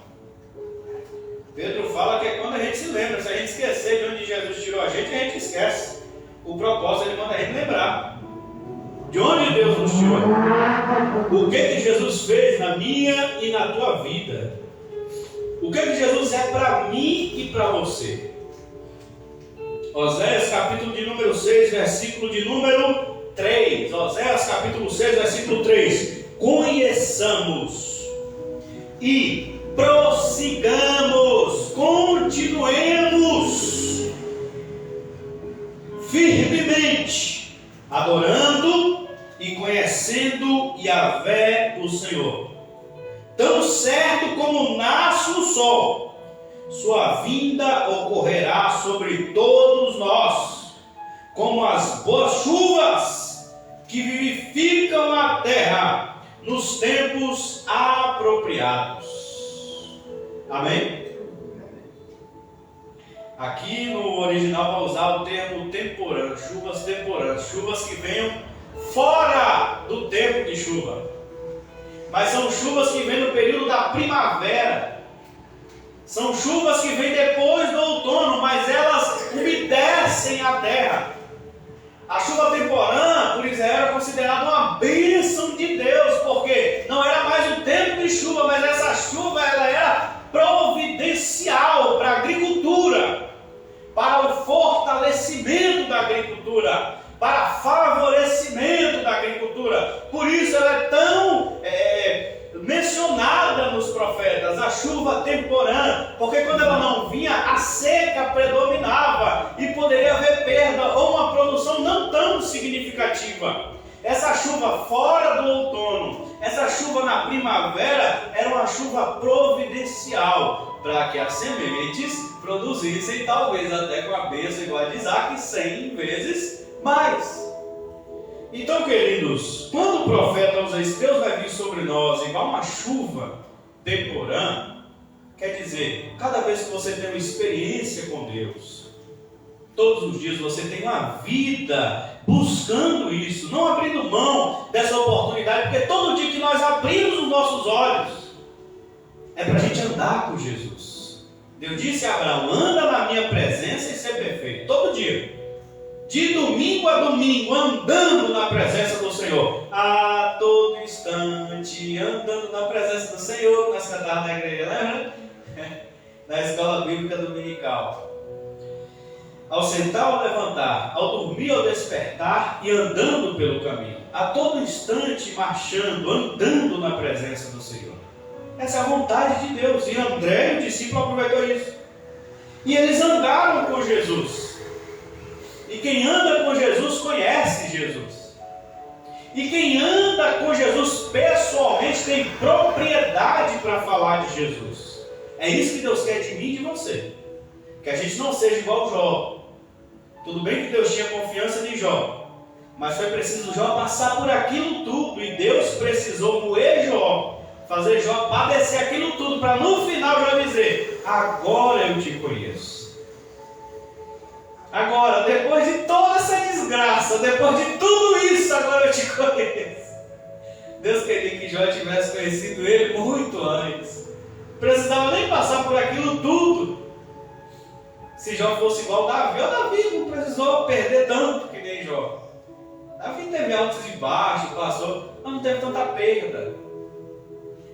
Pedro fala que é quando a gente se lembra. Se a gente esquecer de onde Jesus tirou a gente esquece. O propósito ele manda a gente lembrar de onde Deus nos tirou. O que Jesus fez na minha e na tua vida. O que Jesus é para mim e para você. Oséias capítulo de número 6, versículo de número 3. Oséias capítulo 6, versículo 3. Conheçamos e prossigamos, continuemos firmemente, adorando e conhecendo Yahvé o Senhor. Tão certo como nasce o sol, sua vinda ocorrerá sobre todos nós, como as boas chuvas que vivificam a terra nos tempos apropriados. Amém? Aqui no original vai usar o termo temporâneo, chuvas temporâneas, chuvas que venham fora do tempo de chuva. Mas são chuvas que vêm no período da primavera. São chuvas que vêm depois do outono, mas elas umedecem a terra. A chuva temporânea, por isso, era considerada uma bênção de Deus, porque não era mais um tempo de chuva, mas essa chuva ela era providencial para a agricultura, para o fortalecimento da agricultura, para favorecimento da agricultura. Por isso ela é tão mencionada nos profetas, a chuva temporânea, porque quando ela não vinha, a seca predominava e poderia haver perda ou uma produção não tão significativa. Essa chuva fora do outono, essa chuva na primavera, era uma chuva providencial para que as sementes produzissem, talvez até com a bênção igual a de Isaac, 100 vezes mais. Então, queridos, quando o profeta usa isso, Deus vai vir sobre nós igual uma chuva temporânea, quer dizer, cada vez que você tem uma experiência com Deus, todos os dias você tem uma vida buscando isso, não abrindo mão dessa oportunidade, porque todo dia que nós abrimos os nossos olhos, é para a gente andar com Jesus. Deus disse a Abraão, anda na minha presença e ser perfeito, todo dia. De domingo a domingo, andando na presença do Senhor, a todo instante, andando na presença do Senhor, nós cantávamos na igreja, lembra? Na escola bíblica dominical. Ao sentar ou levantar, ao dormir ou despertar e andando pelo caminho, a todo instante marchando, andando na presença do Senhor. Essa é a vontade de Deus, e André, o discípulo, aproveitou isso. E eles andaram com Jesus. E quem anda com Jesus conhece Jesus. E quem anda com Jesus pessoalmente tem propriedade para falar de Jesus. É isso que Deus quer de mim e de você. Que a gente não seja igual Jó. Tudo bem que Deus tinha confiança em Jó, mas foi preciso Jó passar por aquilo tudo, e Deus precisou moer Jó, fazer Jó padecer aquilo tudo, para no final Jó dizer: agora eu te conheço. Agora, depois de toda essa desgraça, depois de tudo isso, agora eu te conheço. Deus queria que Jó tivesse conhecido ele muito antes. Não precisava nem passar por aquilo tudo. Se Jó fosse igual Davi, Davi não precisou perder tanto que nem Jó. Davi teve altos e baixos, passou, mas não teve tanta perda.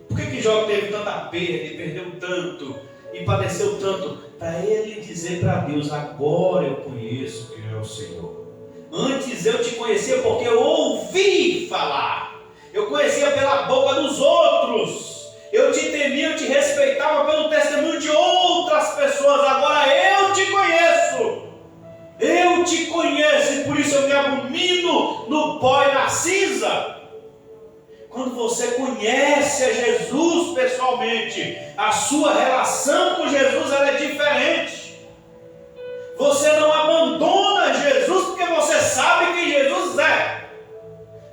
Por que Jó teve tanta perda e perdeu tanto e padeceu tanto? Para ele dizer para Deus: agora eu conheço quem é o Senhor. Antes eu te conhecia porque eu ouvi falar, eu conhecia pela boca dos outros, eu te temia, eu te respeitava pelo testemunho de outras pessoas. Agora eu te conheço, e por isso eu me abomino no pó e na cinza. Quando você conhece a Jesus pessoalmente, a sua relação com Jesus ela é diferente. Você não abandona Jesus porque você sabe quem Jesus é.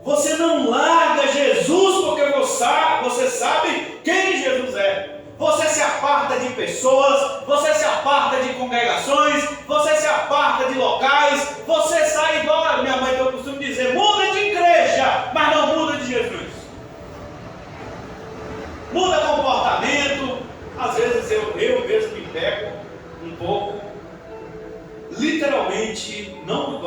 Você não larga Jesus porque você sabe quem Jesus é. Você se aparta de pessoas, você se aparta de congregações, você se aparta de locais, você sai igual a minha mãe, eu costumo dizer: muda de igreja, mas não muda de Jesus. Muda comportamento. Às vezes eu mesmo me pego um pouco, literalmente, não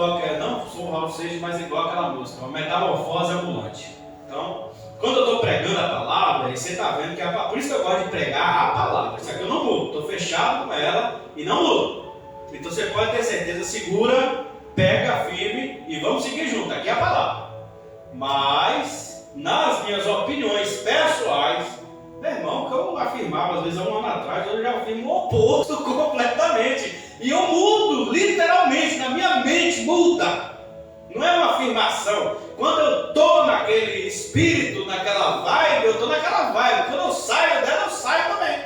sou o Raul Seixas, mas igual aquela música, uma metamorfose ambulante. Então, quando eu estou pregando a palavra, e você está vendo que por isso que eu gosto de pregar a palavra. Isso aqui eu não mudo, estou fechado com ela e não mudo. Então você pode ter certeza, segura, pega firme e vamos seguir junto. Aqui é a palavra. Mas, nas minhas opiniões pessoais, meu irmão, que eu afirmava às vezes há um ano atrás, eu já afirmo o oposto completamente. E eu mudo, literalmente, na minha mente muda. Não é uma afirmação. Quando eu estou naquele espírito, naquela vibe, eu estou naquela vibe. Quando eu saio dela, eu saio também.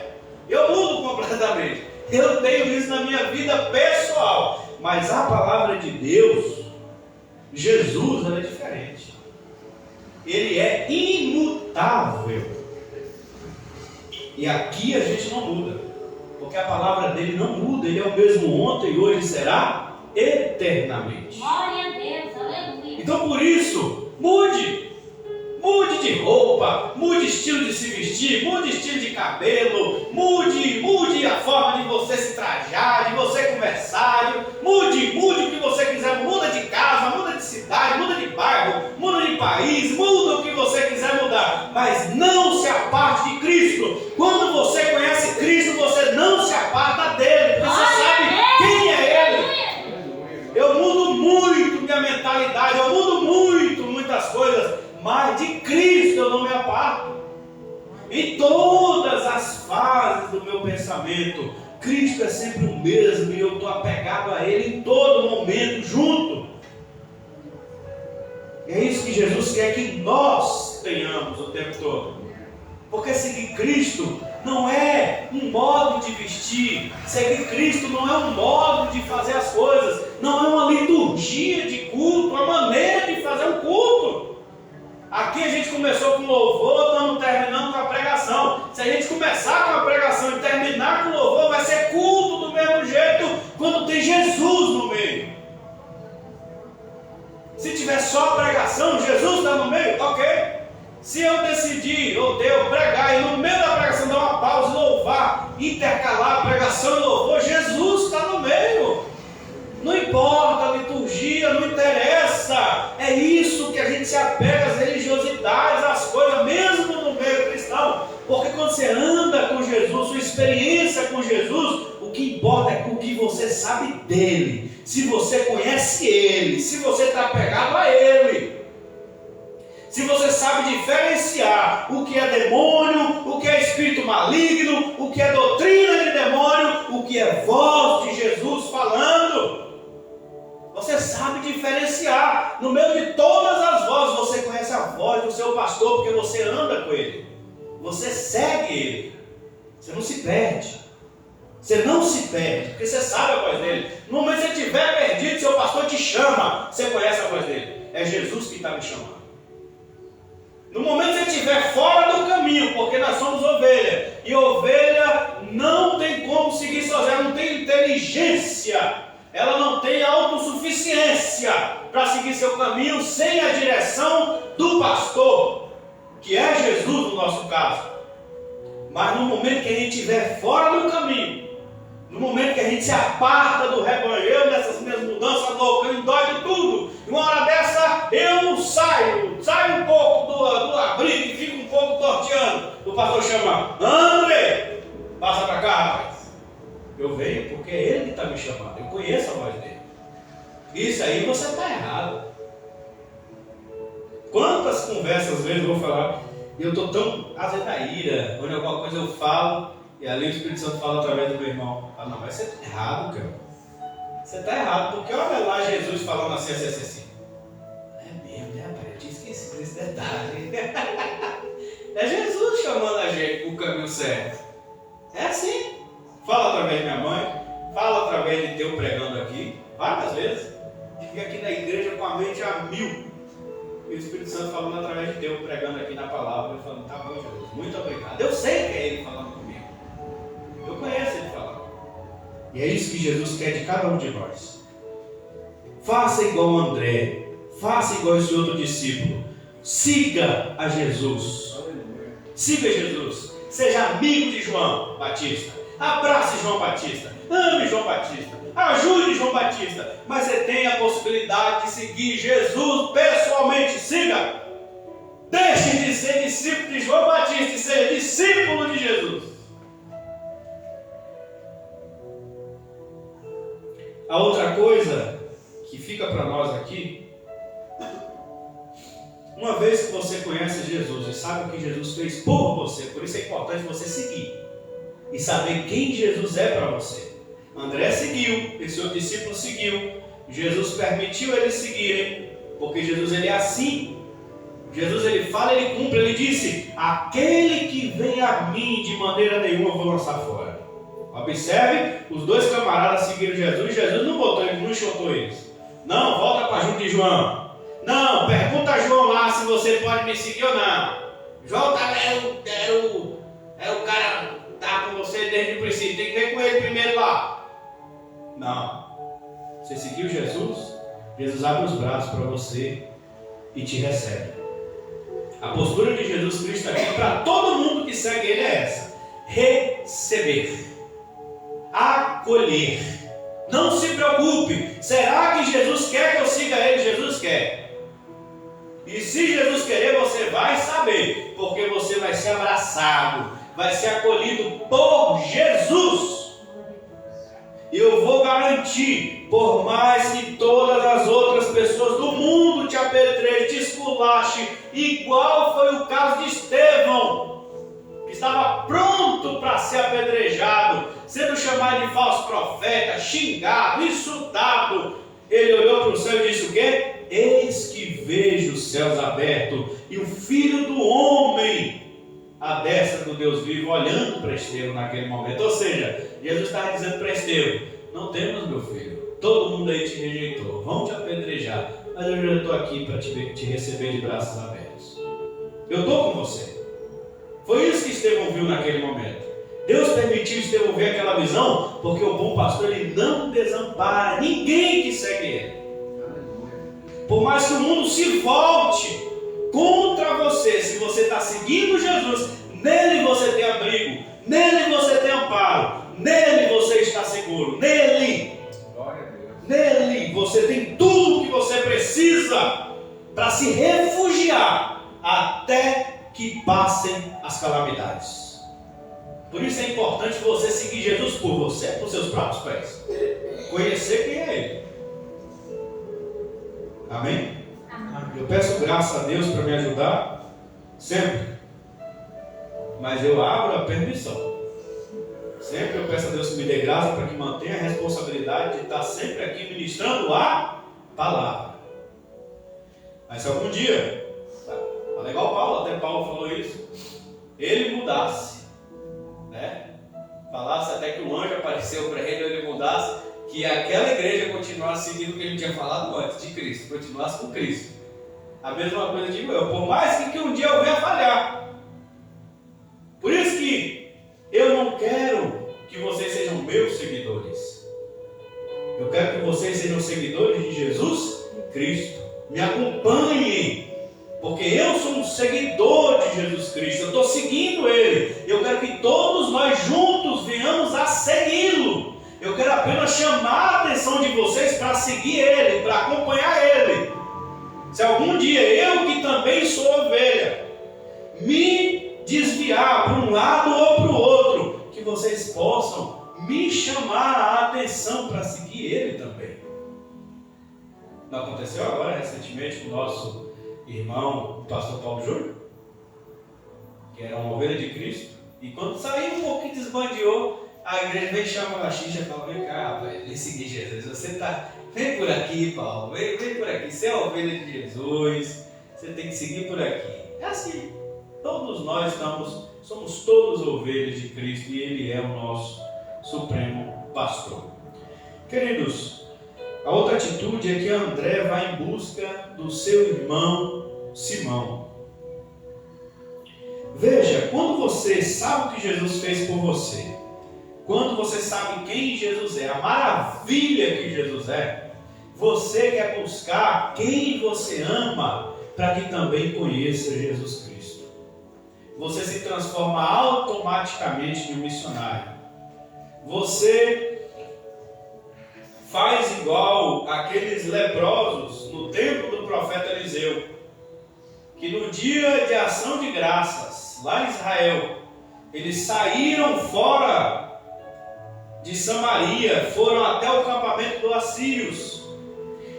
Eu mudo completamente. Eu tenho isso na minha vida pessoal. Mas a palavra de Deus, Jesus, ela é diferente. Ele é imutável. E aqui a gente não muda, porque a palavra dele não muda. Ele é o mesmo ontem e hoje será eternamente. Glória a Deus, aleluia. Então por isso, mude de roupa, mude estilo de se vestir, mude estilo de cabelo, mude a forma de você se trajar, de você conversar, mude o que você quiser, muda de casa, muda de cidade, muda de bairro, muda de país, muda o que você quiser mudar, mas não se aparte de Cristo. Quando você conhece Cristo, você não se aparta dele, porque você sabe quem é Ele. Eu mudo muito minha mentalidade, eu mudo muitas coisas, mas de Cristo eu não me aparto. Em todas as fases do meu pensamento, Cristo é sempre o mesmo e eu estou apegado a Ele em todo momento, junto. E é isso que Jesus quer que nós tenhamos o tempo todo. Porque seguir Cristo não é um modo de vestir, seguir Cristo não é um modo de fazer as coisas, não é uma liturgia de culto, uma maneira de fazer um culto. Aqui a gente começou com louvor, estamos terminando com a pregação. Se a gente começar com a pregação e terminar com louvor, vai ser culto do mesmo jeito quando tem Jesus no meio. Se tiver só pregação, Jesus está no meio, ok. Se eu decidir, ou Deus, pregar e no meio da pregação dar uma pausa e louvar, intercalar a pregação e louvor, Jesus está no meio. Não importa a liturgia, não interessa. É isso que a gente se apega às religiosidades, às coisas, mesmo no meio cristão. Porque quando você anda com Jesus, sua experiência com Jesus, o que importa é o que você sabe dele. Se você conhece ele, se você está apegado a ele. Se você sabe diferenciar o que é demônio, o que é espírito maligno, o que é doutrina de demônio, o que é voz de Jesus falando. Você sabe diferenciar. No meio de todas as vozes, você conhece a voz do seu pastor, porque você anda com ele. Você segue ele. Você não se perde. Você não se perde, porque você sabe a voz dele. No momento que você estiver perdido, seu pastor te chama, você conhece a voz dele. É Jesus que está me chamando. No momento que você estiver fora do caminho, porque nós somos ovelha, e ovelha não tem como seguir sozinha, ela não tem inteligência, ela não tem autossuficiência para seguir seu caminho sem a direção do pastor, que é Jesus no nosso caso. Mas no momento que a gente estiver fora do caminho, no momento que a gente se aparta do rebanho, eu nessas minhas mudanças loucas, eu dói de tudo, e uma hora dessa eu saio um pouco do abrigo e fico um pouco torteando. O pastor chama: André, passa para cá, rapaz. Eu venho porque é ele que está me chamando, eu conheço a voz dele. Isso aí você está errado. Quantas conversas às vezes eu vou falar, e eu estou tão às vezes na ira, onde alguma coisa eu falo, e ali o Espírito Santo fala através do meu irmão: ah, não, mas você está errado, cara. Você está errado, porque olha lá Jesus falando assim. É mesmo, né, rapaz? Eu tinha esquecido desse detalhe. É Jesus chamando a gente para o caminho certo. É assim. Fala através da minha mãe, fala através de teu pregando aqui, várias vezes. Fica aqui na igreja com a mente a mil. E o Espírito Santo falando através de teu pregando aqui na palavra, eu falando: tá bom, Jesus, muito obrigado. Eu sei que é ele falando comigo. Eu conheço ele falando. E é isso que Jesus quer de cada um de nós. Faça igual André. Faça igual esse outro discípulo. Siga a Jesus. Siga Jesus. Seja amigo de João Batista. Abrace João Batista. Ame João Batista. Ajude João Batista. Mas você tem a possibilidade de seguir Jesus pessoalmente. Siga. Deixe de ser discípulo de João Batista e seja discípulo de Jesus. A outra coisa que fica para nós aqui, uma vez que você conhece Jesus e sabe o que Jesus fez por você, por isso é importante você seguir e saber quem Jesus é para você. André seguiu, esse outro discípulo seguiu, Jesus permitiu eles seguirem, porque Jesus ele é assim. Jesus ele fala, ele cumpre, ele disse: aquele que vem a mim de maneira nenhuma eu vou lançar fora. Observe, os dois camaradas seguiram Jesus. Jesus não botou eles, não chutou eles. Não, volta para junto de João. Não, pergunta a João lá se você pode me seguir ou não. João era o cara que estava com você desde o princípio. Tem que ver com ele primeiro lá. Não. Você seguiu Jesus, Jesus abre os braços para você e te recebe. A postura de Jesus Cristo aqui para todo mundo que segue ele é essa: receber. Acolher. Não se preocupe. Será que Jesus quer que eu siga ele? Jesus quer. E se Jesus querer, você vai saber, porque você vai ser abraçado, vai ser acolhido por Jesus. E eu vou garantir, por mais que todas as outras pessoas do mundo te apedrejem, te esculache, igual foi o caso de Estevão, que estava pronto para ser apedrejado, sendo chamado de falso profeta, xingado, insultado, ele olhou para o céu e disse o quê? Eis que vejo os céus abertos e o Filho do Homem à destra do Deus vivo, olhando para Estevão naquele momento. Ou seja, Jesus estava dizendo para Estevão: não temas, meu filho, todo mundo aí te rejeitou, vão te apedrejar, mas eu já estou aqui para te receber de braços abertos. Eu estou com você. Foi isso que Estevão viu naquele momento. Deus permitiu Estevão ver aquela visão, porque o bom pastor ele não desampara ninguém que segue ele. Por mais que o mundo se volte contra você, se você está seguindo Jesus, nele você tem abrigo, nele você tem amparo, nele você está seguro, nele você tem tudo o que você precisa para se refugiar até que passem as calamidades. Por isso é importante você seguir Jesus por você, por seus próprios pés. Conhecer quem é Ele. Amém? Amém. Eu peço graça a Deus para me ajudar sempre. Mas eu abro a permissão. Sempre eu peço a Deus que me dê graça para que mantenha a responsabilidade de estar sempre aqui ministrando a palavra. Mas se algum dia, tá legal Paulo, até Paulo falou isso, ele mudasse, né? Falasse até que um anjo apareceu para ele, ou ele mudasse, que aquela igreja continuasse seguindo o que ele tinha falado antes de Cristo, continuasse com Cristo. A mesma coisa digo eu, por mais que um dia eu venha falhar. Por isso que eu não quero que vocês sejam meus seguidores. Eu quero que vocês sejam seguidores de Jesus Cristo. Me acompanhem, porque eu sou um seguidor de Jesus Cristo. Eu estou seguindo Ele. Eu quero que todos nós juntos venhamos a segui-lo. Eu quero apenas chamar a atenção de vocês para seguir Ele, para acompanhar Ele. Se algum dia eu, que também sou ovelha, me desviar para um lado ou para o outro, que vocês possam me chamar a atenção para seguir Ele também. Não aconteceu agora recentemente com o nosso irmão, o pastor Paulo Júnior, que era uma ovelha de Cristo, e quando saiu um pouquinho, desbandeou, a igreja vem chamar a xixa e fala: vem cá, rapaz, vem seguir Jesus, vem por aqui, Paulo, vem por aqui, você é a ovelha de Jesus, você tem que seguir por aqui. É assim, todos nós somos todos ovelhas de Cristo, e Ele é o nosso supremo pastor. Queridos, a outra atitude é que André vai em busca do seu irmão Simão. Veja, quando você sabe o que Jesus fez por você, quando você sabe quem Jesus é, a maravilha que Jesus é, você quer buscar quem você ama para que também conheça Jesus Cristo. Você se transforma automaticamente em um missionário. Você faz igual aqueles leprosos no tempo do profeta Eliseu, que no dia de ação de graças, lá em Israel, eles saíram fora de Samaria, foram até o acampamento dos assírios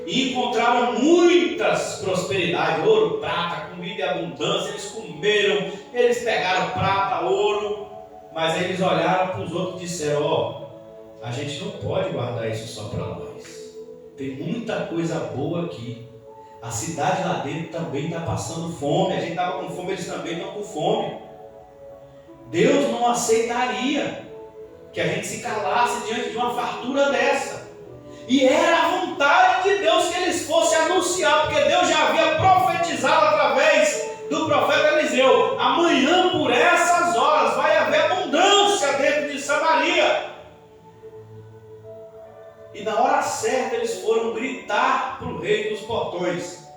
e encontraram muitas prosperidades, ouro, prata, comida em abundância. Eles comeram, eles pegaram prata, ouro, mas aí eles olharam para os outros e disseram: a gente não pode guardar isso só para nós, tem muita coisa boa aqui, a cidade lá dentro também está passando fome, a gente estava com fome, eles também estão com fome. Deus não aceitaria que a gente se calasse diante de uma fartura dessa. E era a vontade de Deus que eles fossem anunciar, porque Deus já havia profetizado através do profeta Eliseu: amanhã por essas horas vai haver abundância dentro de Samaria. E na hora certa eles foram gritar para o rei dos portões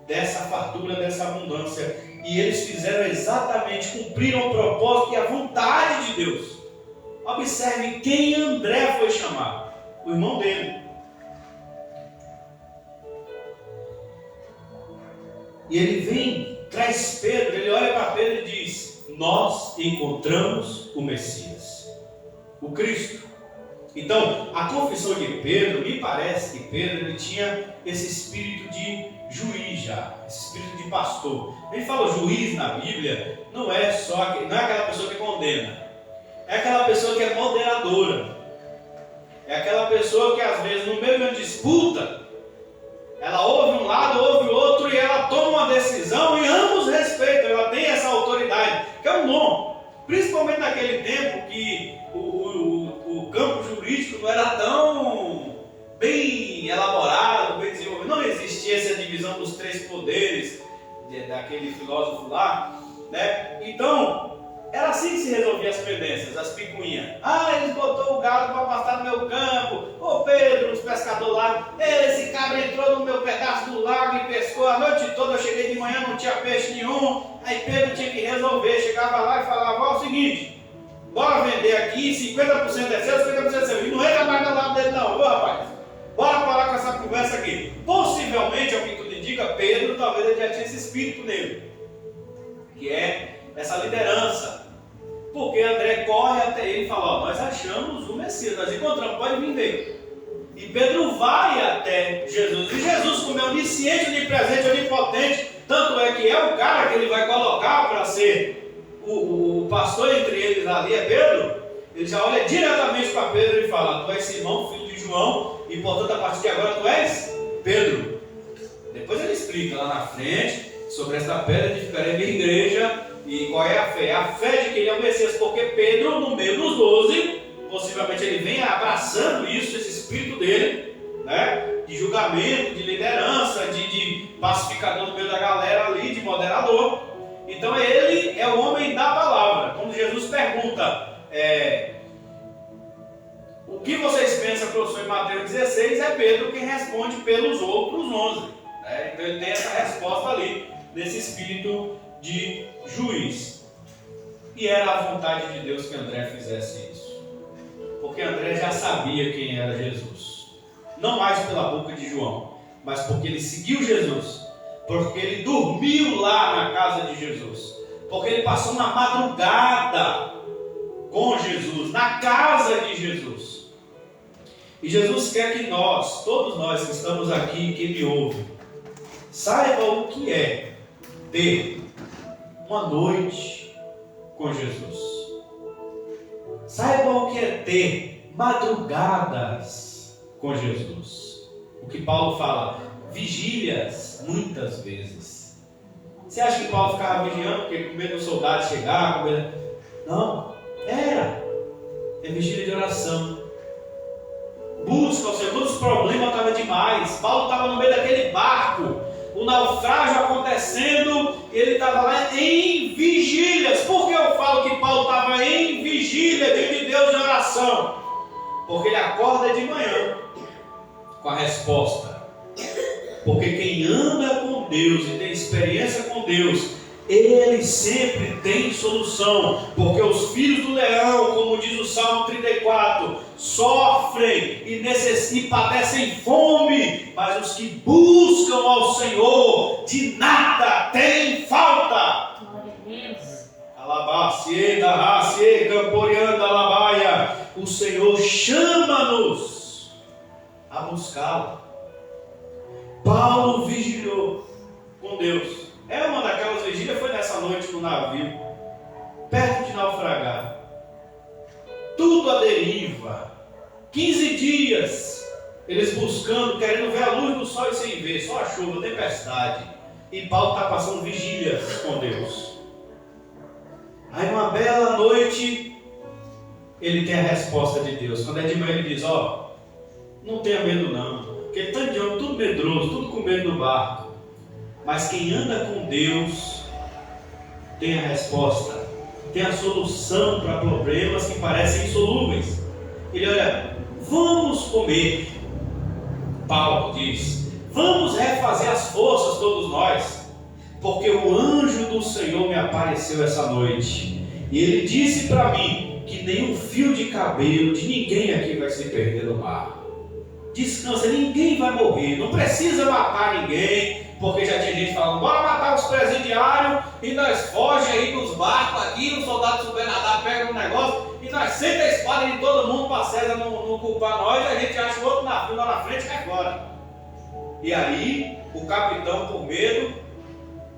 dessa fartura, dessa abundância. E eles fizeram exatamente, cumpriram o propósito e a vontade de Deus. Observe quem André foi chamar: o irmão dele. E ele vem, traz Pedro, ele olha para Pedro e diz: nós encontramos o Messias, o Cristo. Então, a confissão de Pedro, me parece que Pedro ele tinha esse espírito de juiz já, esse espírito de pastor. Ele fala juiz na Bíblia, não é aquela pessoa que condena, é aquela pessoa que é moderadora, é aquela pessoa que às vezes no meio de uma disputa, ela ouve um lado, ouve o outro e ela toma uma decisão e ambos respeitam, ela tem essa autoridade, que é um dom. Principalmente naquele tempo que o campo jurídico não era tão bem elaborado, bem desenvolvido, não existia essa divisão dos três poderes daquele filósofo lá, né? Então, era assim que se resolvia as pendências, as picuinhas. Eles botou o gado para pastar no meu campo. Ô Pedro, os pescadores lá, esse cabra entrou no meu pedaço do lago e pescou a noite toda. Eu cheguei de manhã, não tinha peixe nenhum. Aí Pedro tinha que resolver, chegava lá e falava: ó, é o seguinte, bora vender aqui, 50% é seu, 50% é seu. E não entra mais no lado dele não, viu, rapaz? Bora parar com essa conversa aqui. Possivelmente, ao que tudo indica, Pedro talvez ele já tinha esse espírito nele, que é essa liderança. Porque André corre até ele e fala: ó, nós achamos o Messias, nós encontramos, pode vir ver. E Pedro vai até Jesus. E Jesus, como é onisciente, onipresente, onipotente, tanto é que é o cara que ele vai colocar para ser o pastor entre eles ali, é Pedro. Ele já olha diretamente para Pedro e fala: tu és Simão, filho de João, e portanto a partir de agora tu és Pedro. Depois ele explica lá na frente sobre esta pedra edificarei minha igreja. E qual é a fé? A fé de que ele é o Messias, porque Pedro, no meio dos 12, possivelmente figurativamente, ele vem abraçando isso, esse espírito dele, né? De julgamento, de liderança, de pacificador no meio da galera ali, de moderador. Então ele é o homem da palavra. Quando Jesus pergunta o que vocês pensam que eu sou em Mateus 16, é Pedro quem responde pelos outros 11. Né? Então ele tem essa resposta ali, nesse espírito de juiz. E era a vontade de Deus que André fizesse isso. Porque André já sabia quem era Jesus. Não mais pela boca de João, mas porque ele seguiu Jesus. Porque ele dormiu lá na casa de Jesus. Porque ele passou uma madrugada com Jesus, na casa de Jesus. E Jesus quer que nós, todos nós que estamos aqui, que me ouvem, saibam o que é ter uma noite com Jesus. Saibam o que é ter madrugadas com Jesus. O que Paulo fala, vigílias, muitas vezes. Você acha que Paulo ficava vigiando porque com medo do soldado chegar? Com medo... Não, é vigília de oração. Busca o Senhor, todos os problemas estavam demais. Paulo estava no meio daquele barco, o naufrágio acontecendo, ele estava lá em vigílias. Por que eu falo que Paulo estava em vigília diante de Deus em oração? Porque ele acorda de manhã com a resposta. Porque quem anda com Deus e tem experiência com Deus, ele sempre tem solução. Porque os filhos do leão, como diz o Salmo 34, sofrem e padecem fome, mas os que buscam ao Senhor de nada têm falta. Glória a Deus. Alabacie, darracie, camporianda, alabaia. O Senhor chama-nos a buscá-lo. Paulo vigilou com Deus. Uma daquelas vigílias foi nessa noite no navio, perto de naufragar. Tudo à deriva. 15 dias eles buscando, querendo ver a luz do sol e sem ver, só a chuva, tempestade. E Paulo está passando vigílias com Deus. Aí uma bela noite ele tem a resposta de Deus. Quando é de manhã ele diz, não tenha medo não. Porque tanto de homem, tudo medroso, tudo com medo do barco. Mas quem anda com Deus tem a resposta, tem a solução para problemas que parecem insolúveis. Ele olha, vamos comer. Paulo diz, vamos refazer as forças todos nós, porque o anjo do Senhor me apareceu essa noite. E ele disse para mim que nenhum fio de cabelo de ninguém aqui vai se perder no mar. Descansa, ninguém vai morrer, não precisa matar ninguém, porque já tinha gente falando, bora matar os presidiários e nós fogem aí dos barcos aqui, os soldados super nadar pegam um negócio e nós senta a espada de todo mundo para César não culpar nós, e a gente acha o outro navio lá na frente e cai fora. E aí o capitão, por medo,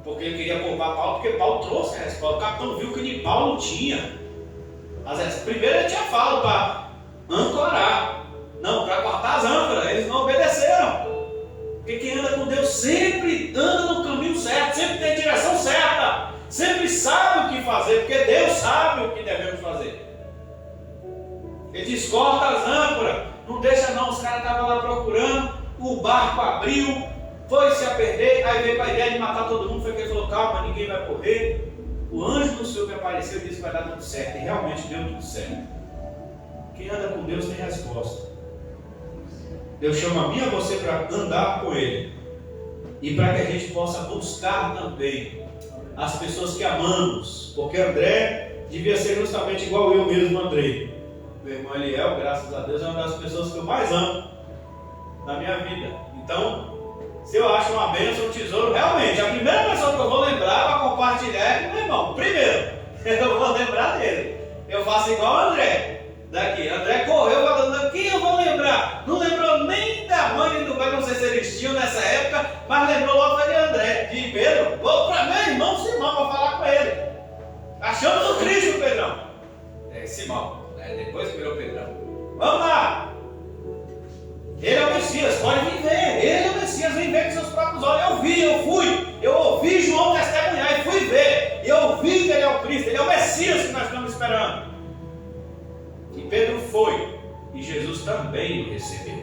porque ele queria culpar Paulo, porque Paulo trouxe a resposta, o capitão viu que nem Paulo tinha. Primeiro ele tinha falado para ancorar. Não, para cortar as âncoras, eles não obedeceram. Porque quem anda com Deus sempre anda no caminho certo, sempre tem a direção certa, sempre sabe o que fazer, porque Deus sabe o que devemos fazer. Ele diz, corta as âncoras, não deixa não, os caras estavam lá procurando, o barco abriu, foi-se a perder, aí veio para a ideia de matar todo mundo, foi que ele falou, calma, ninguém vai morrer. O anjo do Senhor que apareceu disse que vai dar tudo certo, e realmente deu tudo certo. Quem anda com Deus tem resposta. Deus chama a mim e a você para andar com Ele. E para que a gente possa buscar também as pessoas que amamos. Porque André devia ser justamente igual eu mesmo, André. Meu irmão Eliel, graças a Deus, é uma das pessoas que eu mais amo na minha vida. Então, se eu acho uma bênção, um tesouro, realmente, a primeira pessoa que eu vou lembrar para compartilhar é com meu irmão. Primeiro, eu vou lembrar dele. Eu faço igual o André. Daqui, André correu falando, quem eu vou lembrar? Não lembrou nem da mãe nem do pai, não sei se eles tinham nessa época, mas lembrou logo de André, de Pedro. Vou para meu irmão Simão para falar com ele. Achamos o Cristo, Pedrão. Simão, depois que virou Pedrão. Vamos lá. Ele é o Messias, pode vir ver. Ele é o Messias, vem ver com seus próprios olhos. Eu vi, eu fui. Eu ouvi João testemunhar e fui ver. E eu vi que ele é o Cristo, ele é o Messias que nós estamos esperando. E Pedro foi. e Jesus também o recebeu.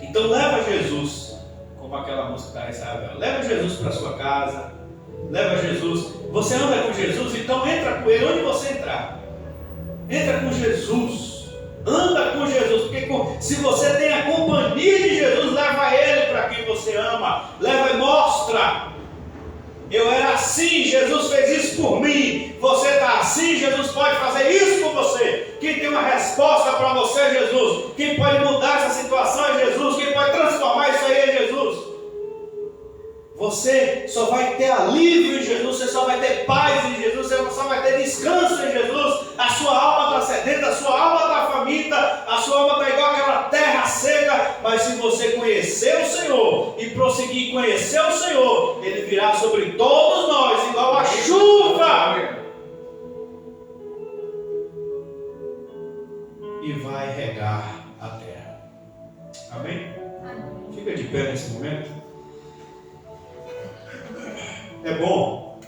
Então leva Jesus, como aquela música da Isabel, leva Jesus para sua casa, leva Jesus. Você anda com Jesus, então entra com Ele onde você entrar. Entra com Jesus, anda com Jesus, porque se você tem a companhia de Jesus, leva Ele para quem você ama, leva e mostra. Eu era assim, Jesus fez isso por mim. Você está assim, Jesus pode fazer isso por você. Quem tem uma resposta para você é Jesus. Quem pode mudar essa situação é Jesus. Quem pode transformar isso aí é Jesus. Você só vai ter alívio em Jesus, você só vai ter paz em Jesus, você só vai ter descanso em Jesus. A sua alma está sedenta, a sua alma está faminta, a sua alma está igual aquela terra seca. Mas se você conhecer o Senhor e prosseguir conhecer o Senhor, Ele virá sobre todos nós igual a chuva e vai regar a terra. Amém? Fica de pé nesse momento. É bom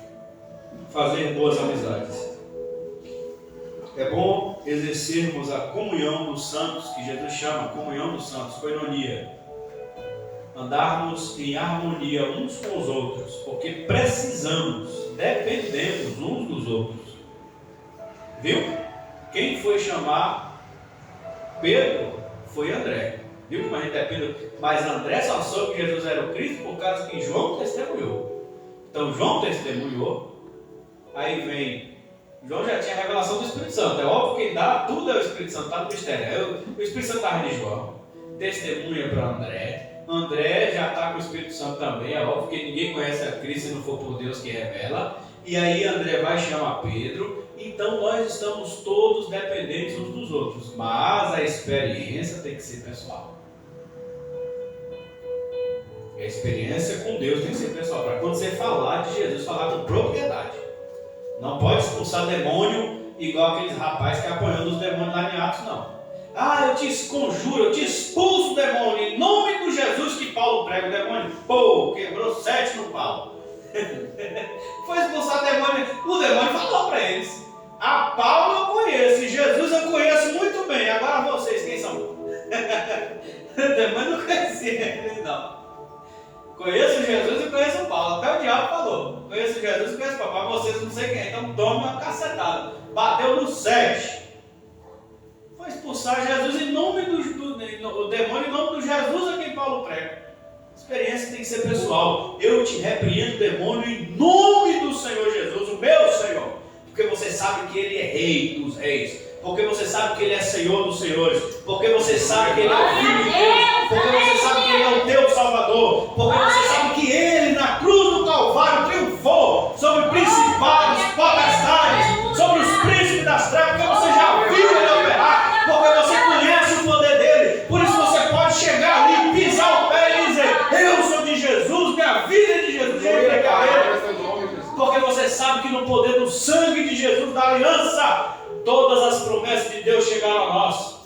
fazer boas amizades. É bom exercermos a comunhão dos santos, que Jesus chama comunhão dos santos, coinonia. Andarmos em harmonia uns com os outros, porque precisamos, dependemos uns dos outros. Viu? Quem foi chamar Pedro foi André. Viu como a gente depende? Mas André só soube que Jesus era o Cristo por causa que João testemunhou. Então João testemunhou, aí vem, João já tinha a revelação do Espírito Santo, é óbvio que dá tudo ao Espírito Santo, está no mistério, o Espírito Santo estava de João, testemunha para André, André já está com o Espírito Santo também, é óbvio que ninguém conhece a Cristo se não for por Deus que revela, e aí André vai chamar Pedro, então nós estamos todos dependentes uns dos outros, mas a experiência tem que ser pessoal. A experiência com Deus tem que ser pessoal. Para quando você falar de Jesus, falar com propriedade. Não pode expulsar demônio igual aqueles rapazes que apanhando os demônios lá em Atos, não. Ah, eu te conjuro, eu te expulso o demônio em nome do Jesus que Paulo prega. O demônio, pô, quebrou 7 no pau. Foi expulsar o demônio falou para eles. A Paulo eu conheço, e Jesus eu conheço muito bem. Agora vocês, quem são? O demônio não conhecia eles, não. Conheço Jesus e conheço o Paulo. Até o diabo falou. Conheço Jesus e conheço o Paulo. Mas vocês não sei quem. Então tome uma cacetada. Bateu no 7. Foi expulsar Jesus em nome o demônio em nome do Jesus a quem Paulo prega. A experiência tem que ser pessoal. Eu te repreendo, demônio, em nome do Senhor Jesus, o meu Senhor. Porque você sabe que Ele é Rei dos Reis. Porque você sabe que Ele é Senhor dos Senhores. Porque você sabe que Ele é o Filho de Deus. Porque você sabe que Ele é o teu Salvador. Porque você sabe que Ele na cruz do Calvário triunfou sobre principados, potestades, sobre os príncipes das trevas. Porque você já viu Ele operar. Porque você conhece o poder dEle. Por isso você pode chegar ali, pisar o pé e dizer: eu sou de Jesus, minha vida é de Jesus. Porque você sabe que no poder do sangue de Jesus, da aliança, todas as promessas de Deus chegaram a nós.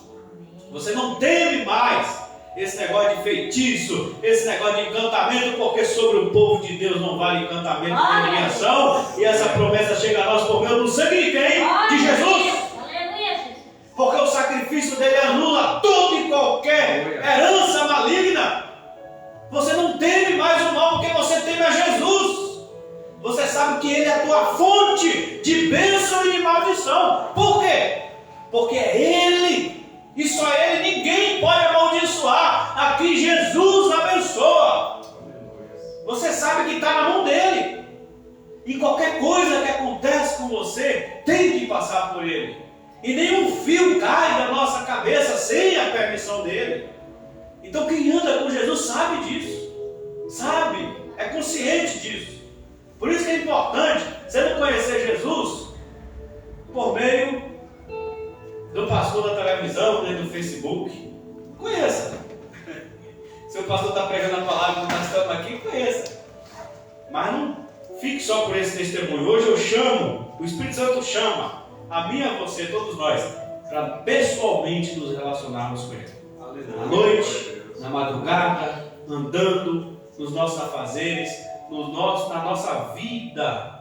Você não teme mais esse negócio de feitiço, esse negócio de encantamento, porque sobre o povo de Deus não vale encantamento nem adivinhação. E essa promessa chega a nós por meio do sangue de quem? De Jesus. Porque o sacrifício dele anula toda e qualquer herança maligna. Você não teme mais o mal porque você teme a Jesus. Você sabe que Ele é a tua fonte de bênção e de maldição. Por quê? Porque é Ele, e só Ele, ninguém pode amaldiçoar. Aqui Jesus abençoa. Você sabe que está na mão dEle. E qualquer coisa que acontece com você, tem que passar por Ele. E nenhum fio cai da nossa cabeça sem a permissão dEle. Então quem anda com Jesus sabe disso. Sabe, é consciente disso. Por isso que é importante você não conhecer Jesus por meio do pastor da televisão, nem do Facebook. Conheça. Se o pastor está pregando a palavra quando nós estamos aqui, conheça. Mas não fique só por esse testemunho. Hoje eu chamo, o Espírito Santo chama a mim, a você, todos nós, para pessoalmente nos relacionarmos com Ele. À noite, na madrugada, andando, nos nossos afazeres, na nossa vida,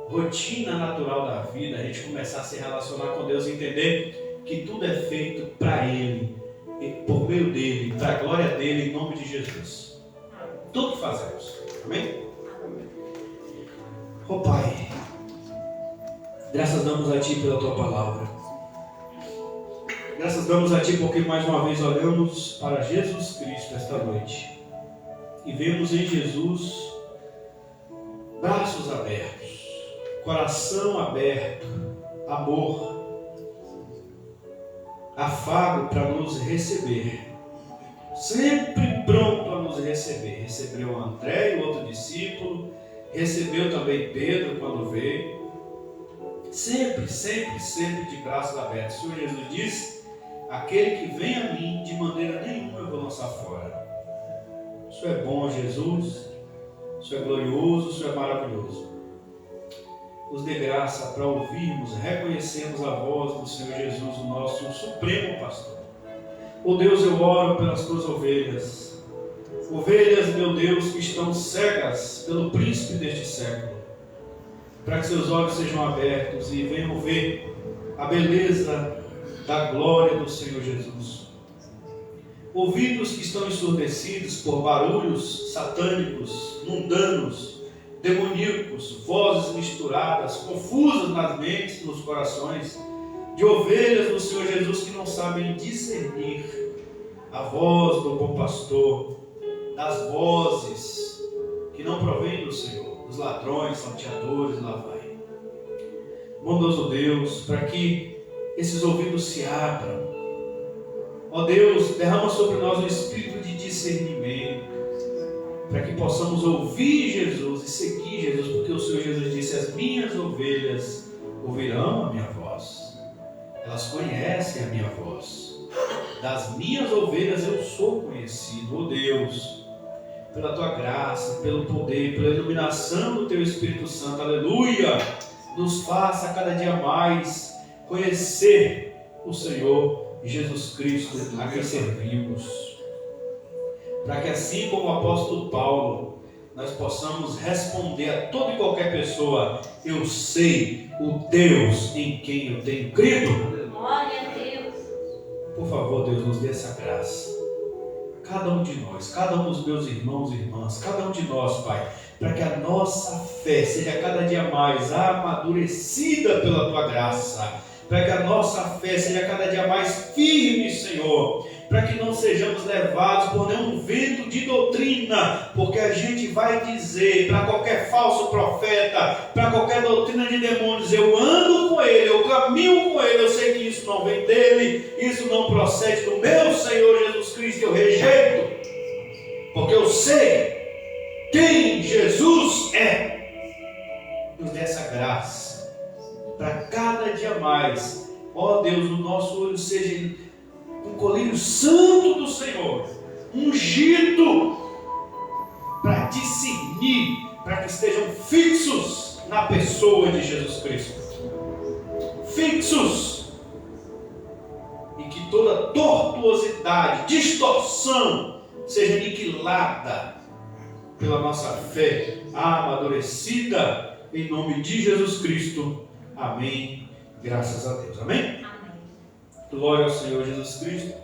rotina natural da vida, a gente começar a se relacionar com Deus e entender que tudo é feito para Ele, por meio dEle, para a glória dEle, em nome de Jesus. Tudo que fazemos. Amém? Oh Pai, graças damos a Ti pela Tua palavra. Graças damos a Ti porque mais uma vez olhamos para Jesus Cristo esta noite e vemos em Jesus braços abertos, coração aberto, amor, afago para nos receber, sempre pronto a nos receber. Recebeu o André e o outro discípulo, recebeu também Pedro quando veio, sempre de braços abertos. O Senhor Jesus disse: aquele que vem a mim, de maneira nenhuma eu vou lançar fora. O Senhor é bom, Jesus. O Senhor é glorioso, o Senhor é maravilhoso. Nos dê graça para ouvirmos, reconhecermos a voz do Senhor Jesus, o nosso supremo pastor. Oh Deus, eu oro pelas tuas ovelhas. Ovelhas, meu Deus, que estão cegas pelo príncipe deste século, para que seus olhos sejam abertos e venham ver a beleza da glória do Senhor Jesus. Ouvidos que estão ensurdecidos por barulhos satânicos, mundanos, demoníacos, vozes misturadas, confusas nas mentes, nos corações, de ovelhas do Senhor Jesus que não sabem discernir a voz do bom pastor, das vozes que não provêm do Senhor, dos ladrões, salteadores, lá vai. Bondoso Deus, para que esses ouvidos se abram. Ó Deus, derrama sobre nós o espírito de discernimento, para que possamos ouvir Jesus e seguir Jesus, porque o Senhor Jesus disse: as minhas ovelhas ouvirão a minha voz, elas conhecem a minha voz, das minhas ovelhas eu sou conhecido. Ó Deus, pela Tua graça, pelo poder, pela iluminação do Teu Espírito Santo, aleluia, nos faça cada dia mais conhecer o Senhor Jesus Cristo, a quem servimos, para que assim como o apóstolo Paulo, nós possamos responder a toda e qualquer pessoa: eu sei o Deus em quem eu tenho crido. Glória a Deus. Por favor, Deus, nos dê essa graça, cada um de nós, cada um dos meus irmãos e irmãs, cada um de nós, Pai, para que a nossa fé seja cada dia mais amadurecida pela Tua graça, para que a nossa fé seja cada dia mais firme, Senhor, para que não sejamos levados por nenhum vento de doutrina, porque a gente vai dizer para qualquer falso profeta, para qualquer doutrina de demônios: eu ando com ele, eu caminho com ele, eu sei que isso não vem dele, isso não procede do meu Senhor Jesus Cristo, eu rejeito, porque eu sei quem Jesus é. Nos dê essa graça, para cada dia mais, ó Deus, o nosso olho seja um colírio santo do Senhor, ungido, para discernir, para que estejam fixos na pessoa de Jesus Cristo, fixos, e que toda tortuosidade, distorção seja aniquilada pela nossa fé amadurecida, em nome de Jesus Cristo. Amém. Graças a Deus. Amém? Amém. Glória ao Senhor Jesus Cristo.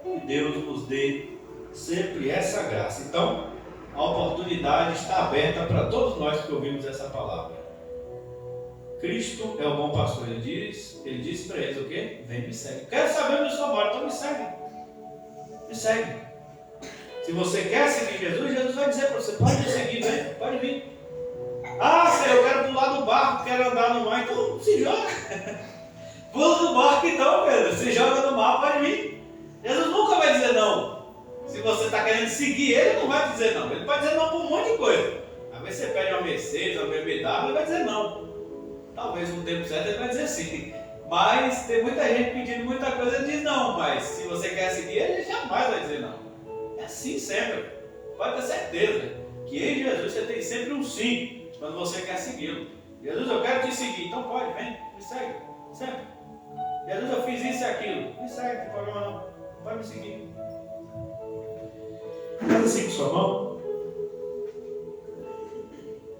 Que Deus nos dê sempre essa graça. Então, a oportunidade está aberta para todos nós que ouvimos essa palavra. Cristo é o bom pastor. Ele disse para eles o quê? Vem, me segue. Quero saber onde eu sou moro, então me segue. Me segue. Se você quer seguir Jesus, Jesus vai dizer para você: pode me seguir, vem, pode vir. Ah, Senhor, eu quero pular do barco, quero andar no mar, então se joga. Pula do barco então, Pedro, se joga no mar, pode vir. Jesus nunca vai dizer não. Se você está querendo seguir ele, não vai dizer não. Ele pode dizer não por um monte de coisa. Às vezes você pede uma Mercedes, uma BMW, ele vai dizer não. Talvez no tempo certo ele vai dizer sim. Mas tem muita gente pedindo muita coisa, ele diz não. Mas se você quer seguir ele jamais vai dizer não. É sim sempre. Pode ter certeza que em Jesus você tem sempre um sim quando você quer segui-lo. Jesus, eu quero te seguir. Então pode, vem, me segue. Sempre. Jesus, eu fiz isso e aquilo. Me segue, não tem problema não. Pode me seguir. Faz assim com sua mão.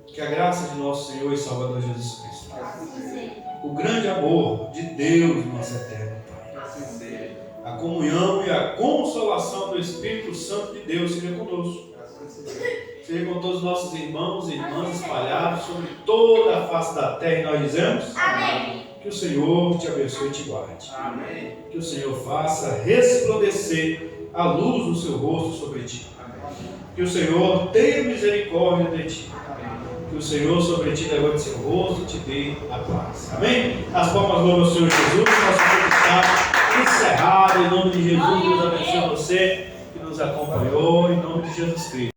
Que a graça de nosso Senhor e Salvador Jesus Cristo, o grande amor de Deus, nosso eterno Pai, a comunhão e a consolação do Espírito Santo de Deus seja conosco. Seja com todos os nossos irmãos e irmãs espalhados sobre toda a face da terra. E nós dizemos: Amém. que o Senhor te abençoe e te guarde. Amém. Que o Senhor faça resplandecer a luz do seu rosto sobre ti. Que o Senhor tenha misericórdia de ti. Que o Senhor sobre ti levante seu rosto e te dê a paz. Amém? As palmas louvam o Senhor Jesus. Nosso culto está encerrado. Em nome de Jesus, Deus abençoe você que nos acompanhou. Em nome de Jesus Cristo.